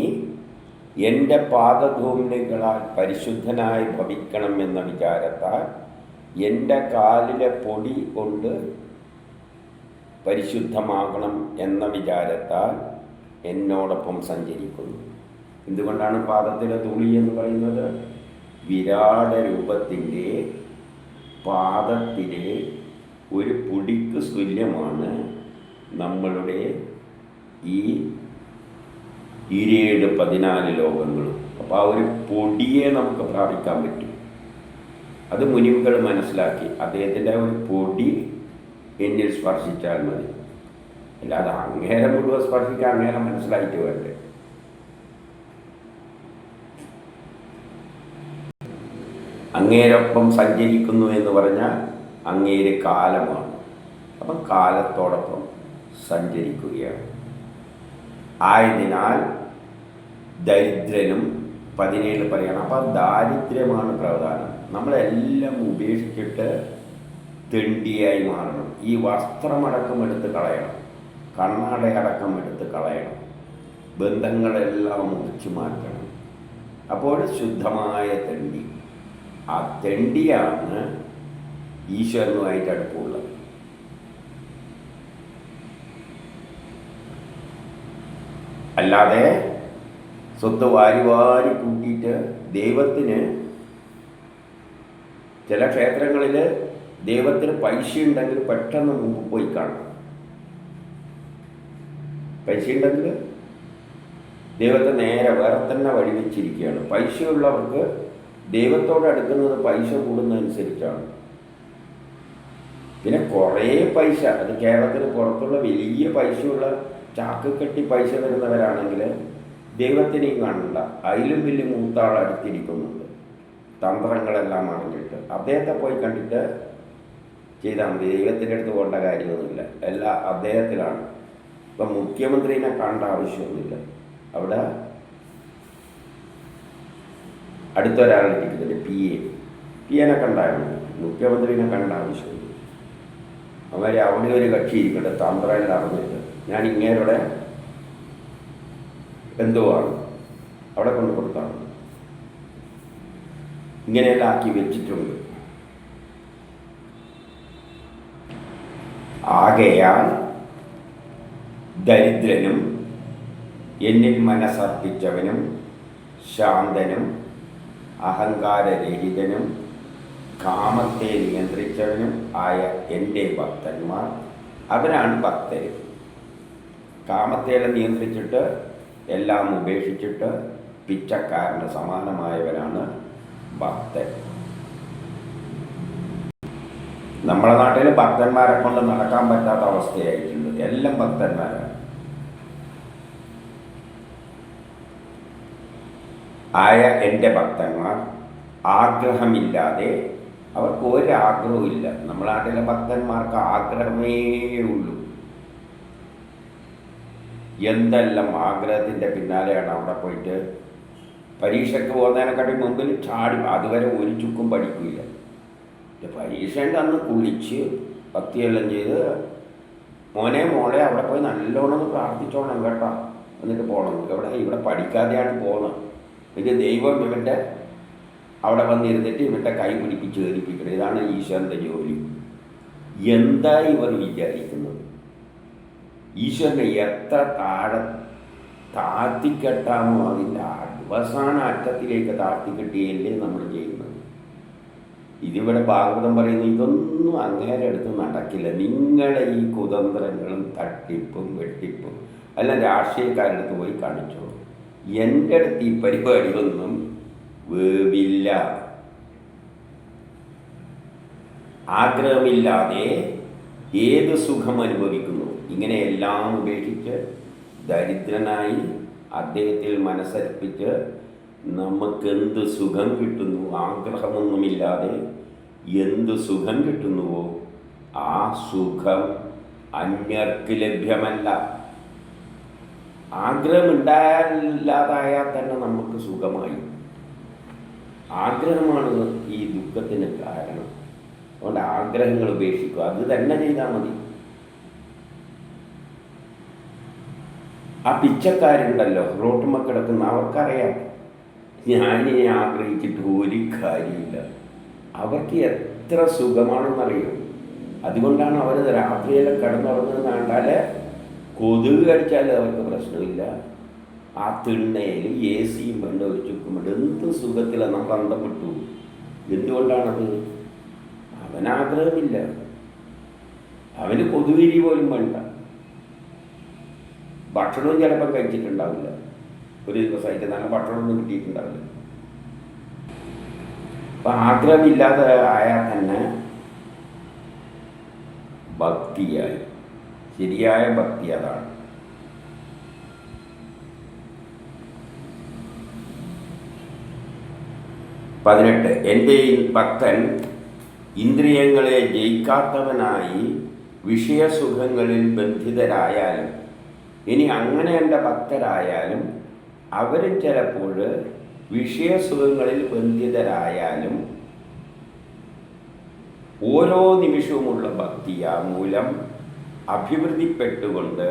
എൻ്റെ പാദധൂമ്നികളാൽ പരിശുദ്ധനായി ഭവിക്കണം എന്ന വിചാരത്താൽ എൻ്റെ കാലിലെ പൊടി കൊണ്ട് പരിശുദ്ധമാകണം എന്ന വിചാരത്താൽ എന്നോടൊപ്പം സഞ്ചരിക്കുന്നു. എന്തുകൊണ്ടാണ് പാദത്തിലെ തുളി എന്ന് പറയുന്നത്? വിരാട രൂപത്തിൻ്റെ പാദത്തിലെ ഒരു പൊടിക്ക് തുല്യമാണ് നമ്മളുടെ ഈ 14 ലോകങ്ങളും. അപ്പോൾ ആ ഒരു പൊടിയെ നമുക്ക് പ്രാപിക്കാൻ പറ്റും. അത് മുനികൾ മനസ്സിലാക്കി. അദ്ദേഹത്തിൻ്റെ ഒരു പൊടി എന്നിൽ സ്പർശിച്ചാൽ മതി. അല്ലാതെ അങ്ങേരം മുഴുവൻ സ്പർശിക്കാൻ അങ്ങേരം മനസ്സിലായിട്ട് വേണ്ടേ? അങ്ങേരൊപ്പം സഞ്ചരിക്കുന്നു എന്ന് പറഞ്ഞാൽ അങ്ങേര് കാലമാണ്. അപ്പം കാലത്തോടൊപ്പം സഞ്ചരിക്കുകയാണ്. ആയതിനാൽ ദരിദ്രനും 17 പറയണം. അപ്പം ദാരിദ്ര്യമാണ് പ്രധാനം. നമ്മളെല്ലാം ഉപേക്ഷിച്ചിട്ട് തെണ്ടിയായി മാറണം. ഈ വസ്ത്രമടക്കം എടുത്ത് കളയണം, കണ്ണടയടക്കം എടുത്ത് കളയണം, ബന്ധങ്ങളെല്ലാം മുറിച്ചു മാറ്റണം. അപ്പോൾ ശുദ്ധമായ തെണ്ടി. ആ തെണ്ടിയാണ് ഈശ്വരനുമായിട്ട് അടുപ്പമുള്ളത്. അല്ലാതെ സ്വത്ത് വാരി വാരി കൂട്ടിയിട്ട് ദൈവത്തിന്, ചില ക്ഷേത്രങ്ങളിൽ ദൈവത്തിന് പൈസ ഉണ്ടെങ്കിൽ പെട്ടെന്ന് മുമ്പ് പോയി കാണും. പൈസ ഉണ്ടെങ്കിൽ ദൈവത്തെ നേരെ വേറെ തന്നെ വഴി വെച്ചിരിക്കുകയാണ്. പൈസയുള്ളവർക്ക് ദൈവത്തോട് അടുക്കുന്നത് പൈസ കൂടുന്നതനുസരിച്ചാണ്. പിന്നെ കുറേ പൈസ, അത് കേരളത്തിന് പുറത്തുള്ള വലിയ പൈസയുള്ള ചാക്ക് കെട്ടി പൈസ തരുന്നവരാണെങ്കിൽ ദൈവത്തിനെയും കാണണ്ട. അതിലും വലിയ മൂത്താൾ അടുത്തിരിക്കുന്നുണ്ട്, തന്ത്രങ്ങളെല്ലാം അറിഞ്ഞിട്ട്. അദ്ദേഹത്തെ പോയി കണ്ടിട്ട് ചെയ്താൽ മതി. ദൈവത്തിൻ്റെ അടുത്ത് പോകേണ്ട കാര്യമൊന്നുമില്ല, എല്ലാം അദ്ദേഹത്തിലാണ്. ഇപ്പം മുഖ്യമന്ത്രിനെ കാണേണ്ട ആവശ്യമൊന്നുമില്ല. അവിടെ അടുത്തൊരാളിരിക്കുന്നുണ്ട്, പി എനെ കണ്ടായിരുന്നു. മുഖ്യമന്ത്രിനെ കണ്ട ആവശ്യമില്ല. അവരെ അവിടെ ഒരു കക്ഷി ഇരിക്കട്ടെ, തന്ത്രമെല്ലാം അറിഞ്ഞിട്ട് ഞാൻ ഇങ്ങേരുടെ എന്തുവാണ് അവിടെ കൊണ്ട് കൊടുത്താൽ മതി. ഇങ്ങനെയെല്ലാം ആക്കി വെച്ചിട്ടുണ്ട്. ആകയാൽ ദരിദ്രനും എന്നിൽ മനസ്സർപ്പിച്ചവനും ശാന്തനും അഹങ്കാരരഹിതനും കാമത്തെ നിയന്ത്രിച്ചവനും ആയ എൻ്റെ ഭക്തന്മാർ, അവരാണ് ഭക്തർ. കാമത്തെയെല്ലാം നിയന്ത്രിച്ചിട്ട് എല്ലാം ഉപേക്ഷിച്ചിട്ട് പിച്ചക്കാരന് സമാനമായവരാണ് ഭക്തൻ. നമ്മുടെ നാട്ടിൽ ഭക്തന്മാരെ കൊണ്ട് നടക്കാൻ പറ്റാത്ത അവസ്ഥയായിട്ടുണ്ട്. എല്ലാം ഭക്തന്മാരാണ്. ആയ എൻ്റെ ഭക്തന്മാർ ആഗ്രഹമില്ലാതെ, അവർക്ക് ഒരാഗ്രഹവും ഇല്ല. നമ്മുടെ നാട്ടിലെ ഭക്തന്മാർക്ക് ആഗ്രഹമേ ഉള്ളൂ. എന്തെല്ലാം ആഗ്രഹത്തിൻ്റെ പിന്നാലെയാണ്. അവിടെ പോയിട്ട് പരീക്ഷയ്ക്ക് പോകുന്നതിനെക്കാട്ടി മുമ്പിൽ ചാടി, അതുവരെ ഒരു ചുക്കും പഠിക്കില്ല. പരീക്ഷേൻ്റെ അന്ന് കുളിച്ച് ഭക്തിയെല്ലാം ചെയ്ത് മോനെ മോളെ അവിടെ പോയി നല്ലോണം പ്രാർത്ഥിച്ചോണം കേട്ടോ, എന്നിട്ട് പോകണം. ഇവിടെ പഠിക്കാതെയാണ് പോകുന്നത്. ഇത് ദൈവം ഇവൻ്റെ അവിടെ വന്നിരുന്നിട്ട് ഇവൻ്റെ കൈ പിടിപ്പിച്ച് കയറിപ്പിക്കണം. ഇതാണ് ഈശ്വരൻ്റെ ജോലി. എന്താ ഇവർ വിചാരിക്കുന്നത്? ഈശ്വരനെ എത്ര താഴ്ത്തിക്കെട്ടാമോ അതിൻ്റെ അവസാന അറ്റത്തിലേക്ക് താഴ്ത്തിക്കെട്ടിയല്ലേ നമ്മൾ ചെയ്യുന്നത്. ഇതിവിടെ ഭാഗവതം പറയുന്നു, ഇതൊന്നും അങ്ങേരെ അടുത്ത് നടക്കില്ല. നിങ്ങളുടെ ഈ കുതന്ത്രങ്ങളും തട്ടിപ്പും വെട്ടിപ്പും എല്ലാം രാഷ്ട്രീയക്കാരുടെ അടുത്ത് പോയി കാണിച്ചോ. എൻ്റെ അടുത്ത് ഈ പരിപാടിയൊന്നും വേവില്ല. ആഗ്രഹമില്ലാതെ ഏത് സുഖം അനുഭവിക്കുന്നു. ഇങ്ങനെ എല്ലാം ഉപേക്ഷിച്ച് ദരിദ്രനായി അദ്ദേഹത്തിൽ മനസ്സർപ്പിച്ച് നമുക്കെന്ത് സുഖം കിട്ടുന്നു, ആഗ്രഹമൊന്നുമില്ലാതെ എന്ത് സുഖം കിട്ടുന്നുവോ ആ സുഖം അന്യർക്ക് ലഭ്യമല്ല. ആഗ്രഹമില്ലാതായാൽ തന്നെ നമുക്ക് സുഖമായി. ആഗ്രഹമാണ് ഈ ദുഃഖത്തിന് കാരണം. അതുകൊണ്ട് ആഗ്രഹങ്ങൾ ഉപേക്ഷിക്കുക. അത് തന്നെ ചെയ്താൽ മതി. ആ പിച്ചക്കാരുണ്ടല്ലോ റോട്ടുമ്മ കിടക്കുന്ന, അവർക്കറിയാം ഞാനിനെ ആഗ്രഹിച്ചിട്ട് ഒരു കാര്യമില്ല. അവർക്ക് എത്ര സുഖമാണെന്നറിയും. അതുകൊണ്ടാണ് അവർ രാത്രിയെല്ലാം കിടന്നുറങ്ങുന്നത് കണ്ടാൽ കൊതുക് കടിച്ചാൽ അവർക്ക് പ്രശ്നമില്ല. ആ തിണ്ണയിൽ സിയും വേണ്ട, ഒരു ചുക്കുമുണ്ട്. എന്ത് സുഖത്തിലാണ് നമ്മൾ അന്തം വിട്ടു. എന്തുകൊണ്ടാണത്? അവനാഗ്രഹമില്ല. അവന് കൊതുവിരി പോലും വേണ്ട. ഭക്ഷണവും ചിലപ്പം കഴിച്ചിട്ടുണ്ടാവില്ല. ഒരു ദിവസമായിട്ട് നല്ല ഭക്ഷണമൊന്നും കിട്ടിയിട്ടുണ്ടാവില്ല. അപ്പം ആഗ്രഹമില്ലാതെ ആയാൽ തന്നെ ഭക്തിയായി. ശരിയായ ഭക്തി അതാണ്. പതിനെട്ട്, എൻ്റെ ഭക്തൻ ഇന്ദ്രിയങ്ങളെ ജയിക്കാത്തവനായി വിഷയസുഖങ്ങളിൽ ബന്ധിതരായാലും, ഇനി അങ്ങനെ എൻ്റെ ഭക്തരായാലും അവരും ചിലപ്പോൾ വിഷയസുഖങ്ങളിൽ ബന്ധിതരായാലും ഓരോ നിമിഷവുമുള്ള ഭക്തിയാ മൂലം അഭിവൃദ്ധിപ്പെട്ടുകൊണ്ട്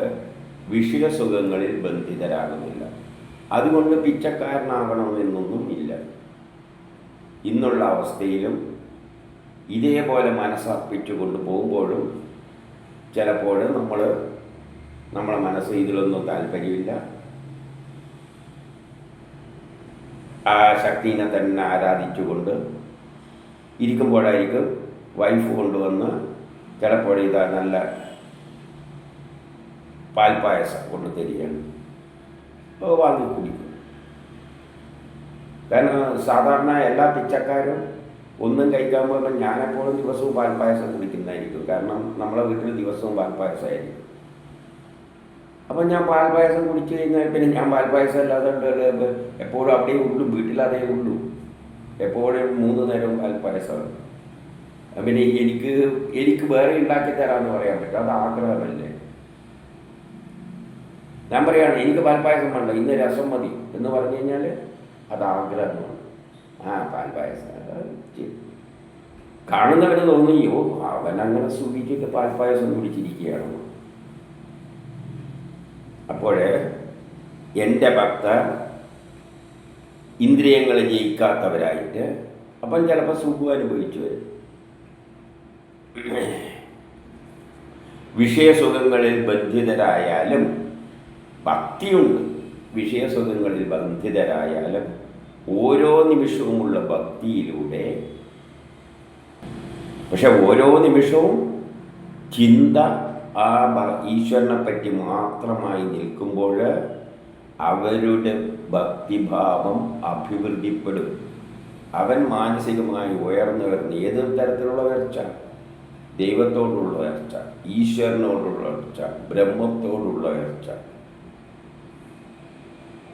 വിഷയസുഖങ്ങളിൽ ബന്ധിതരാകുന്നില്ല. അതുകൊണ്ട് പിച്ചക്കാരനാകണമെന്നൊന്നും ഇല്ല. ഇന്നുള്ള അവസ്ഥയിലും ഇതേപോലെ മനസ്സർപ്പിച്ചു കൊണ്ട് പോകുമ്പോഴും ചിലപ്പോൾ നമ്മളെ മനസ്സ് ഇതിലൊന്നും താല്പര്യമില്ല. ആ ശക്തിനെ തന്നെ ആരാധിച്ചുകൊണ്ട് ഇരിക്കുമ്പോഴായിരിക്കും വൈഫ് കൊണ്ടുവന്ന് ചിലപ്പോൾ ഇതാ നല്ല പാൽപ്പായസം കൊണ്ട് തരികയാണ്. വാങ്ങി കുടിക്കും. കാരണം സാധാരണ എല്ലാ പിച്ചക്കാരും ഒന്നും കഴിക്കാൻ പോകുമ്പോൾ ഞാനെപ്പോഴും ദിവസവും പാൽപ്പായസം കുടിക്കുന്നതായിരിക്കും. കാരണം നമ്മളെ വീട്ടിൽ ദിവസവും പാൽപ്പായസമായിരിക്കും. അപ്പം ഞാൻ പാൽപ്പായസം കുടിച്ചു കഴിഞ്ഞാൽ പിന്നെ ഞാൻ പാൽപ്പായസം അല്ലാതെ എപ്പോഴും അവിടെ ഉള്ളൂ, വീട്ടിലതേ ഉള്ളൂ. എപ്പോഴും 3 നേരവും പാൽപ്പായസമാണ്. പിന്നെ എനിക്ക് വേറെ ഉണ്ടാക്കി തരാമെന്ന് പറയാൻ പറ്റും. അത് ആഗ്രഹമല്ലേ. ഞാൻ പറയുകയാണ് എനിക്ക് പാൽപ്പായസം വേണ്ട, ഇന്ന് രസം മതി എന്ന് പറഞ്ഞു കഴിഞ്ഞാൽ അത് ആഗ്രഹമാണ്. പാൽപ്പായസം കാണുന്നവന് തോന്നിയോ അവനങ്ങനെ സുഖിച്ചിട്ട് പാൽപ്പായസം കുടിച്ചിരിക്കുകയാണെന്ന്. അപ്പോൾ എൻ്റെ ഭക്തർ ഇന്ദ്രിയങ്ങളെ ജയിക്കാത്തവരായിട്ട് അപ്പം ചിലപ്പോൾ സുഖം അനുഭവിച്ചു വരും. വിഷയസുഖങ്ങളിൽ ബന്ധിതരായാലും ഭക്തിയുണ്ട്. വിഷയസുഖങ്ങളിൽ ബന്ധിതരായാലും ഓരോ നിമിഷവുമുള്ള ഭക്തിയിലൂടെ, പക്ഷെ ഓരോ നിമിഷവും ചിന്ത ആ ഈശ്വരനെ പറ്റി മാത്രമായി നിൽക്കുമ്പോൾ അവരുടെ ഭക്തിഭാവം അഭിവൃദ്ധിപ്പെടും. അവൻ മാനസികമായി ഉയർന്നു വരുന്ന ഏത് തരത്തിലുള്ള ഉയർച്ച, ദൈവത്തോടുള്ള ഉയർച്ച, ഈശ്വരനോടുള്ള ഉയർച്ച, ബ്രഹ്മത്തോടുള്ള ഉയർച്ച.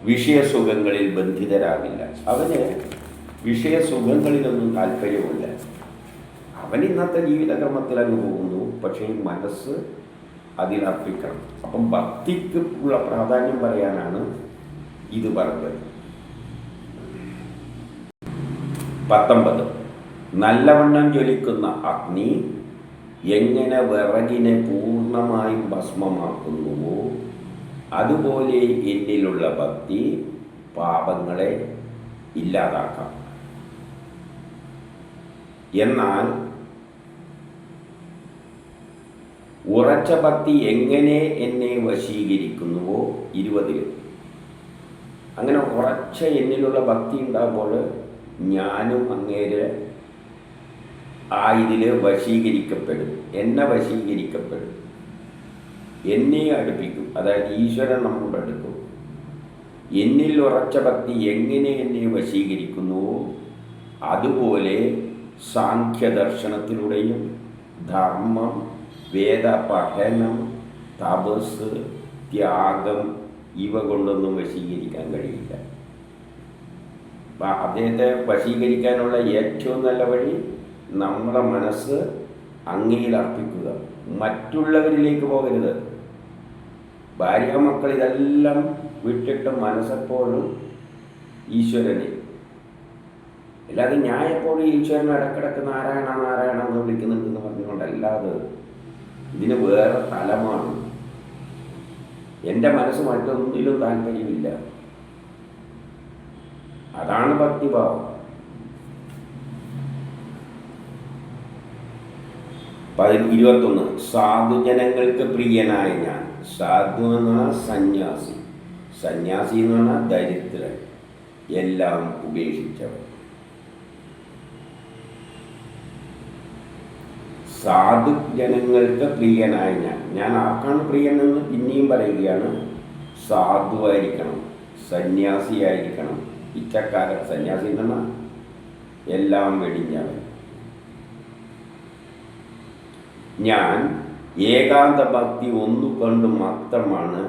വിഷയസുഖങ്ങളിൽ ബന്ധിതരാകില്ല. അവന് വിഷയസുഖങ്ങളിലൊന്നും താല്പര്യമില്ല. അവൻ ഇന്നത്തെ ജീവിതക്രമത്തിൽ അങ്ങ് പോകുന്നു, പക്ഷേ മനസ്സ് അതിലർപ്പിക്കണം. അപ്പം ഭക്തിക്ക് ഉള്ള പ്രാധാന്യം പറയാനാണ് ഇത് പറഞ്ഞത്. 19. നല്ലവണ്ണം ജ്വലിക്കുന്ന അഗ്നി എങ്ങനെ വിറകിനെ പൂർണ്ണമായും ഭസ്മമാക്കുന്നുവോ അതുപോലെ എന്നിലുള്ള ഭക്തി പാപങ്ങളെ ഇല്ലാതാക്കാം. എന്നാൽ ഉറച്ച ഭക്തി എങ്ങനെ എന്നെ വശീകരിക്കുന്നുവോ 20. അങ്ങനെ ഉറച്ച എന്നിലുള്ള ഭക്തി ഉണ്ടാകുമ്പോൾ ഞാനും അങ്ങേര് ഇതിൽ വശീകരിക്കപ്പെടും, എന്നെ വശീകരിക്കപ്പെടും, എന്നെ അടുപ്പിക്കും. അതായത് ഈശ്വരൻ നമ്മോട് അടുക്കും. എന്നിൽ ഉറച്ച ഭക്തി എങ്ങനെ എന്നെ വശീകരിക്കുന്നുവോ അതുപോലെ സാഖ്യദർശനത്തിലൂടെയും ധർമ്മം, വേദ പഠനം, തപസ്, ത്യാഗം ഇവ കൊണ്ടൊന്നും വശീകരിക്കാൻ കഴിയില്ല. അദ്ദേഹത്തെ വശീകരിക്കാനുള്ള ഏറ്റവും നല്ല വഴി നമ്മുടെ മനസ്സ് അങ്ങയിൽ അർപ്പിക്കുക, മറ്റുള്ളവരിലേക്ക് പോകരുത്. ഭാര്യ മക്കൾ ഇതെല്ലാം വിട്ടിട്ട് മനസ്സെപ്പോഴും ഈശ്വരനെ. അല്ലാതെ ഞാൻ എപ്പോഴും ഈശ്വരനെ ഇടക്കിടക്ക് നാരായണ നാരായണ എന്ന് വിളിക്കുന്നുണ്ടെന്ന് പറഞ്ഞുകൊണ്ടല്ലാതെ ഇതിന് വേറെ തലമാണ്. എൻ്റെ മനസ്സ് മറ്റൊന്നിലും താല്പര്യമില്ല. അതാണ് ഭക്തിഭാവം. 21. സാധുജനങ്ങൾക്ക് പ്രിയനായ ഞാൻ. സാധു എന്ന് പറഞ്ഞാൽ സന്യാസി, സന്യാസി എന്ന് പറഞ്ഞാൽ ദരിദ്രൻ, എല്ലാം ഉപേക്ഷിച്ചവൻ. സാധുജനങ്ങൾക്ക് പ്രിയനായ ഞാൻ ആർക്കാണ് പ്രിയനെന്ന് പിന്നെയും പറയുകയാണ്. സാധുവായിരിക്കണം, സന്യാസിയായിരിക്കണം. ഇച്ചക്കാരൻ സന്യാസി എന്ന് പറഞ്ഞാൽ എല്ലാം വെടിഞ്ഞവൻ. ഞാൻ ഏകാന്ത ഭക്തി ഒന്നുകൊണ്ട് മാത്രമാണ്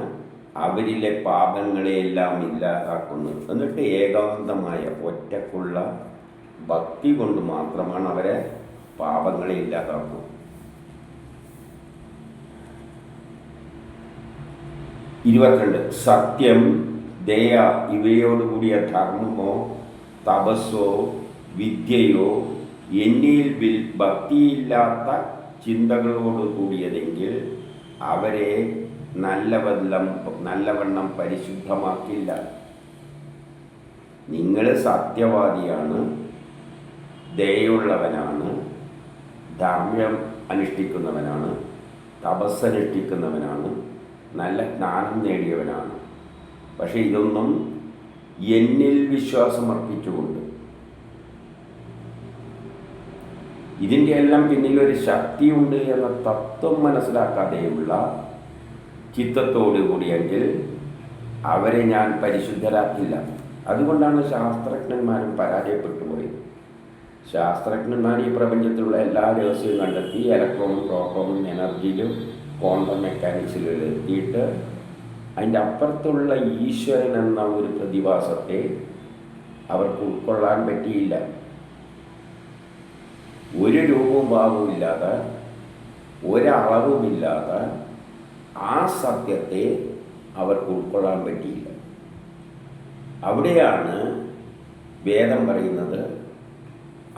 അവരിലെ പാപങ്ങളെയെല്ലാം ഇല്ലാതാക്കുന്നത്. എന്നിട്ട് ഏകാന്തമായ ഒറ്റക്കുള്ള ഭക്തി കൊണ്ട് മാത്രമാണ് അവരെ പാപങ്ങളെ ഇല്ലാതാക്കുന്നത്. 22. സത്യം, ദയ ഇവയോടുകൂടിയ ധർമ്മമോ തപസ്സോ വിദ്യയോ എന്നിൽ ഭക്തിയില്ലാത്ത ചിന്തകളോട് കൂടിയതെങ്കിൽ അവരെ നല്ലവണ്ണം പരിശുദ്ധമാക്കില്ല. നിങ്ങൾ സത്യവാദിയാണ്, ദയുള്ളവനാണ്, ധർമ്മം അനുഷ്ഠിക്കുന്നവനാണ്, തപസ്സനുഷ്ഠിക്കുന്നവനാണ്, നല്ല ജ്ഞാനം നേടിയവനാണ്. പക്ഷെ ഇതൊന്നും എന്നിൽ വിശ്വാസം അർപ്പിച്ചുകൊണ്ട്, ഇതിൻ്റെ എല്ലാം പിന്നിലൊരു ശക്തിയുണ്ട് എന്ന തത്വം മനസ്സിലാക്കാതെയുള്ള ചിത്തത്തോടു കൂടിയെങ്കിൽ അവരെ ഞാൻ പരിശുദ്ധരാക്കില്ല. അതുകൊണ്ടാണ് ശാസ്ത്രജ്ഞന്മാരും പരാജയപ്പെട്ടു പോയത്. ശാസ്ത്രജ്ഞന്മാർ ഈ പ്രപഞ്ചത്തിലുള്ള എല്ലാ രഹസ്യവും കണ്ടെത്തി ഇലക്ട്രോണും പ്രോട്ടോണും എനർജിയിലും ക്വാണ്ടം മെക്കാനിക്സിലും എത്തിയിട്ട് അതിൻ്റെ അപ്പുറത്തുള്ള ഈശ്വരൻ എന്ന ഒരു പ്രതിഭാസത്തെ അവർക്ക് ഉൾക്കൊള്ളാൻ പറ്റിയില്ല. ഒരു രൂപവും ഭാവവും ഇല്ലാതെ, ഒരളവുമില്ലാതെ ആ സത്യത്തെ അവർക്ക് ഉൾക്കൊള്ളാൻ പറ്റിയില്ല. അവിടെയാണ് വേദം പറയുന്നത്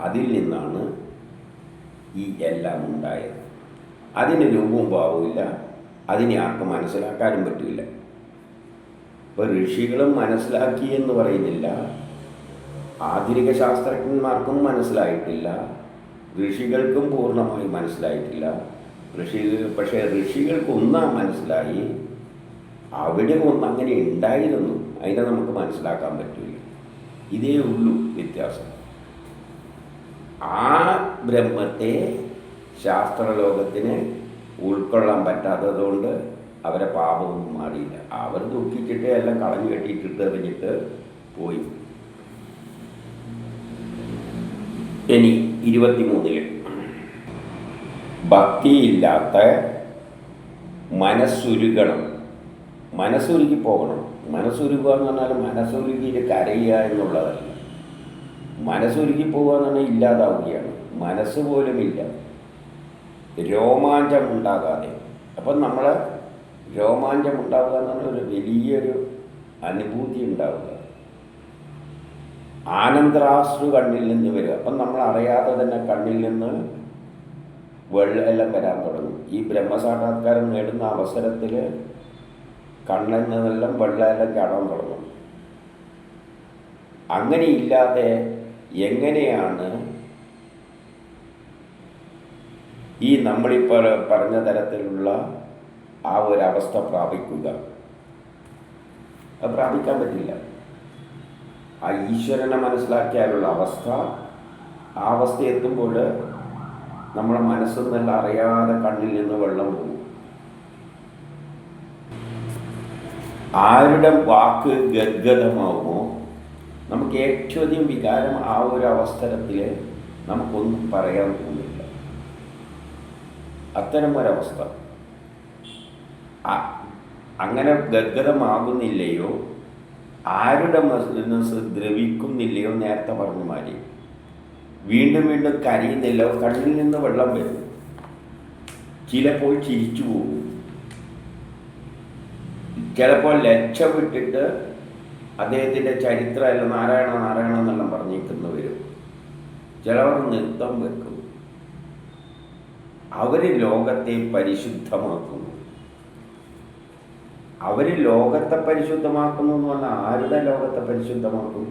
അതിൽ നിന്നാണ് ഈ എല്ലാം ഉണ്ടായത്. അതിന് രൂപവും ഭാവവുമില്ല, അതിനെ ആർക്കും മനസ്സിലാക്കാനും പറ്റില്ല. ഇപ്പോൾ ഋഷികളും മനസ്സിലാക്കി എന്ന് പറയുന്നില്ല, ആധുനിക ശാസ്ത്രജ്ഞന്മാർക്കും മനസ്സിലായിട്ടില്ല, ഋഷികൾക്കും പൂർണ്ണമായി മനസ്സിലായിട്ടില്ല. പക്ഷേ ഋഷികൾക്ക് ഒന്നാം മനസ്സിലായി, അവിടെ ഒന്ന് അങ്ങനെ ഉണ്ടായിരുന്നു, അതിനെ നമുക്ക് മനസ്സിലാക്കാൻ പറ്റില്ല. ഇതേ ഉള്ളൂ വ്യത്യാസം. ആ ബ്രഹ്മത്തെ ശാസ്ത്രലോകത്തിന് ഉൾക്കൊള്ളാൻ പറ്റാത്തതുകൊണ്ട് അവരെ പാപമൊന്നും മാറിയില്ല. അവർ ദുഃഖിച്ചിട്ട് എല്ലാം കളഞ്ഞു കെട്ടിയിട്ടിട്ട് എറിഞ്ഞിട്ട് പോയി. ഇനി 23 ഭക്തിയില്ലാത്ത മനസ്സുരുകണം, മനസ്സുരുകി പോകണം. മനസ്സുരുക്കുക എന്ന് പറഞ്ഞാൽ മനസ്സുരുകിയിട്ട് കരയുക എന്നുള്ളതല്ല. മനസ്സുരുകി പോകുക എന്ന് പറഞ്ഞാൽ ഇല്ലാതാവുകയാണ്. മനസ്സ് പോലും ഇല്ല, രോമാഞ്ചം ഉണ്ടാകാതെ. അപ്പം നമ്മൾ രോമാഞ്ചം ഉണ്ടാവുക എന്ന് പറഞ്ഞാൽ ഒരു വലിയൊരു അനുഭൂതി ഉണ്ടാവുക, ആനന്ദാശ്രു കണ്ണിൽ നിന്ന് വരിക. അപ്പം നമ്മൾ അറിയാതെ തന്നെ കണ്ണിൽ നിന്ന് വെള്ളം വരാൻ തുടങ്ങും. ഈ ബ്രഹ്മസാക്ഷാത്കാരം നേടുന്ന അവസരത്തിൽ കണ്ണിൽ നിന്നെല്ലാം വെള്ളമെല്ലാം ചാടാൻ തുടങ്ങും. അങ്ങനെ ഇല്ലാതെ എങ്ങനെയാണ് ഈ നമ്മളിപ്പോൾ പറഞ്ഞ തരത്തിലുള്ള ആ ഒരവസ്ഥ പ്രാപിക്കുക? അത് പ്രാപിക്കാൻ പറ്റില്ല. ആ ഈശ്വരനെ മനസ്സിലാക്കിയാലുള്ള അവസ്ഥ, ആ അവസ്ഥ എത്തുമ്പോൾ നമ്മളെ മനസ്സിൽ നിന്നെല്ലാം അറിയാതെ കണ്ണിൽ നിന്ന് വെള്ളം പോകും. ആരുടെ വാക്ക് ഗദ്ഗതമാവുമോ നമുക്ക് ഏറ്റവും അധികം വികാരം ആ ഒരു അവസരത്തിൽ നമുക്കൊന്നും പറയാൻ തോന്നില്ല. അത്തരം ഒരവസ്ഥ. അങ്ങനെ ഗദ്ഗതമാകുന്നില്ലയോ, ആരുടെ മനസ്സ് ദ്രവിക്കുന്നില്ലയോ, നേരത്തെ പറഞ്ഞ മാതിരി വീണ്ടും വീണ്ടും കരയുന്നില്ലോ, കണ്ണിൽ നിന്ന് വെള്ളം വരും, ചിലപ്പോൾ ചിരിച്ചു പോകും, ചിലപ്പോൾ ലജ്ജ വിട്ടിട്ട് അദ്ദേഹത്തിൻ്റെ ചരിത്രമെല്ലാം നാരായണ നാരായണ എന്നെല്ലാം പറഞ്ഞിരിക്കുന്നു വരും. ചിലവർ നൃത്തം വെക്കും. അവർ ലോകത്തെ പരിശുദ്ധമാക്കുന്നു. അവർ ലോകത്തെ പരിശുദ്ധമാക്കുന്നു എന്ന് പറഞ്ഞാൽ ആരുടെ ലോകത്തെ പരിശുദ്ധമാക്കും?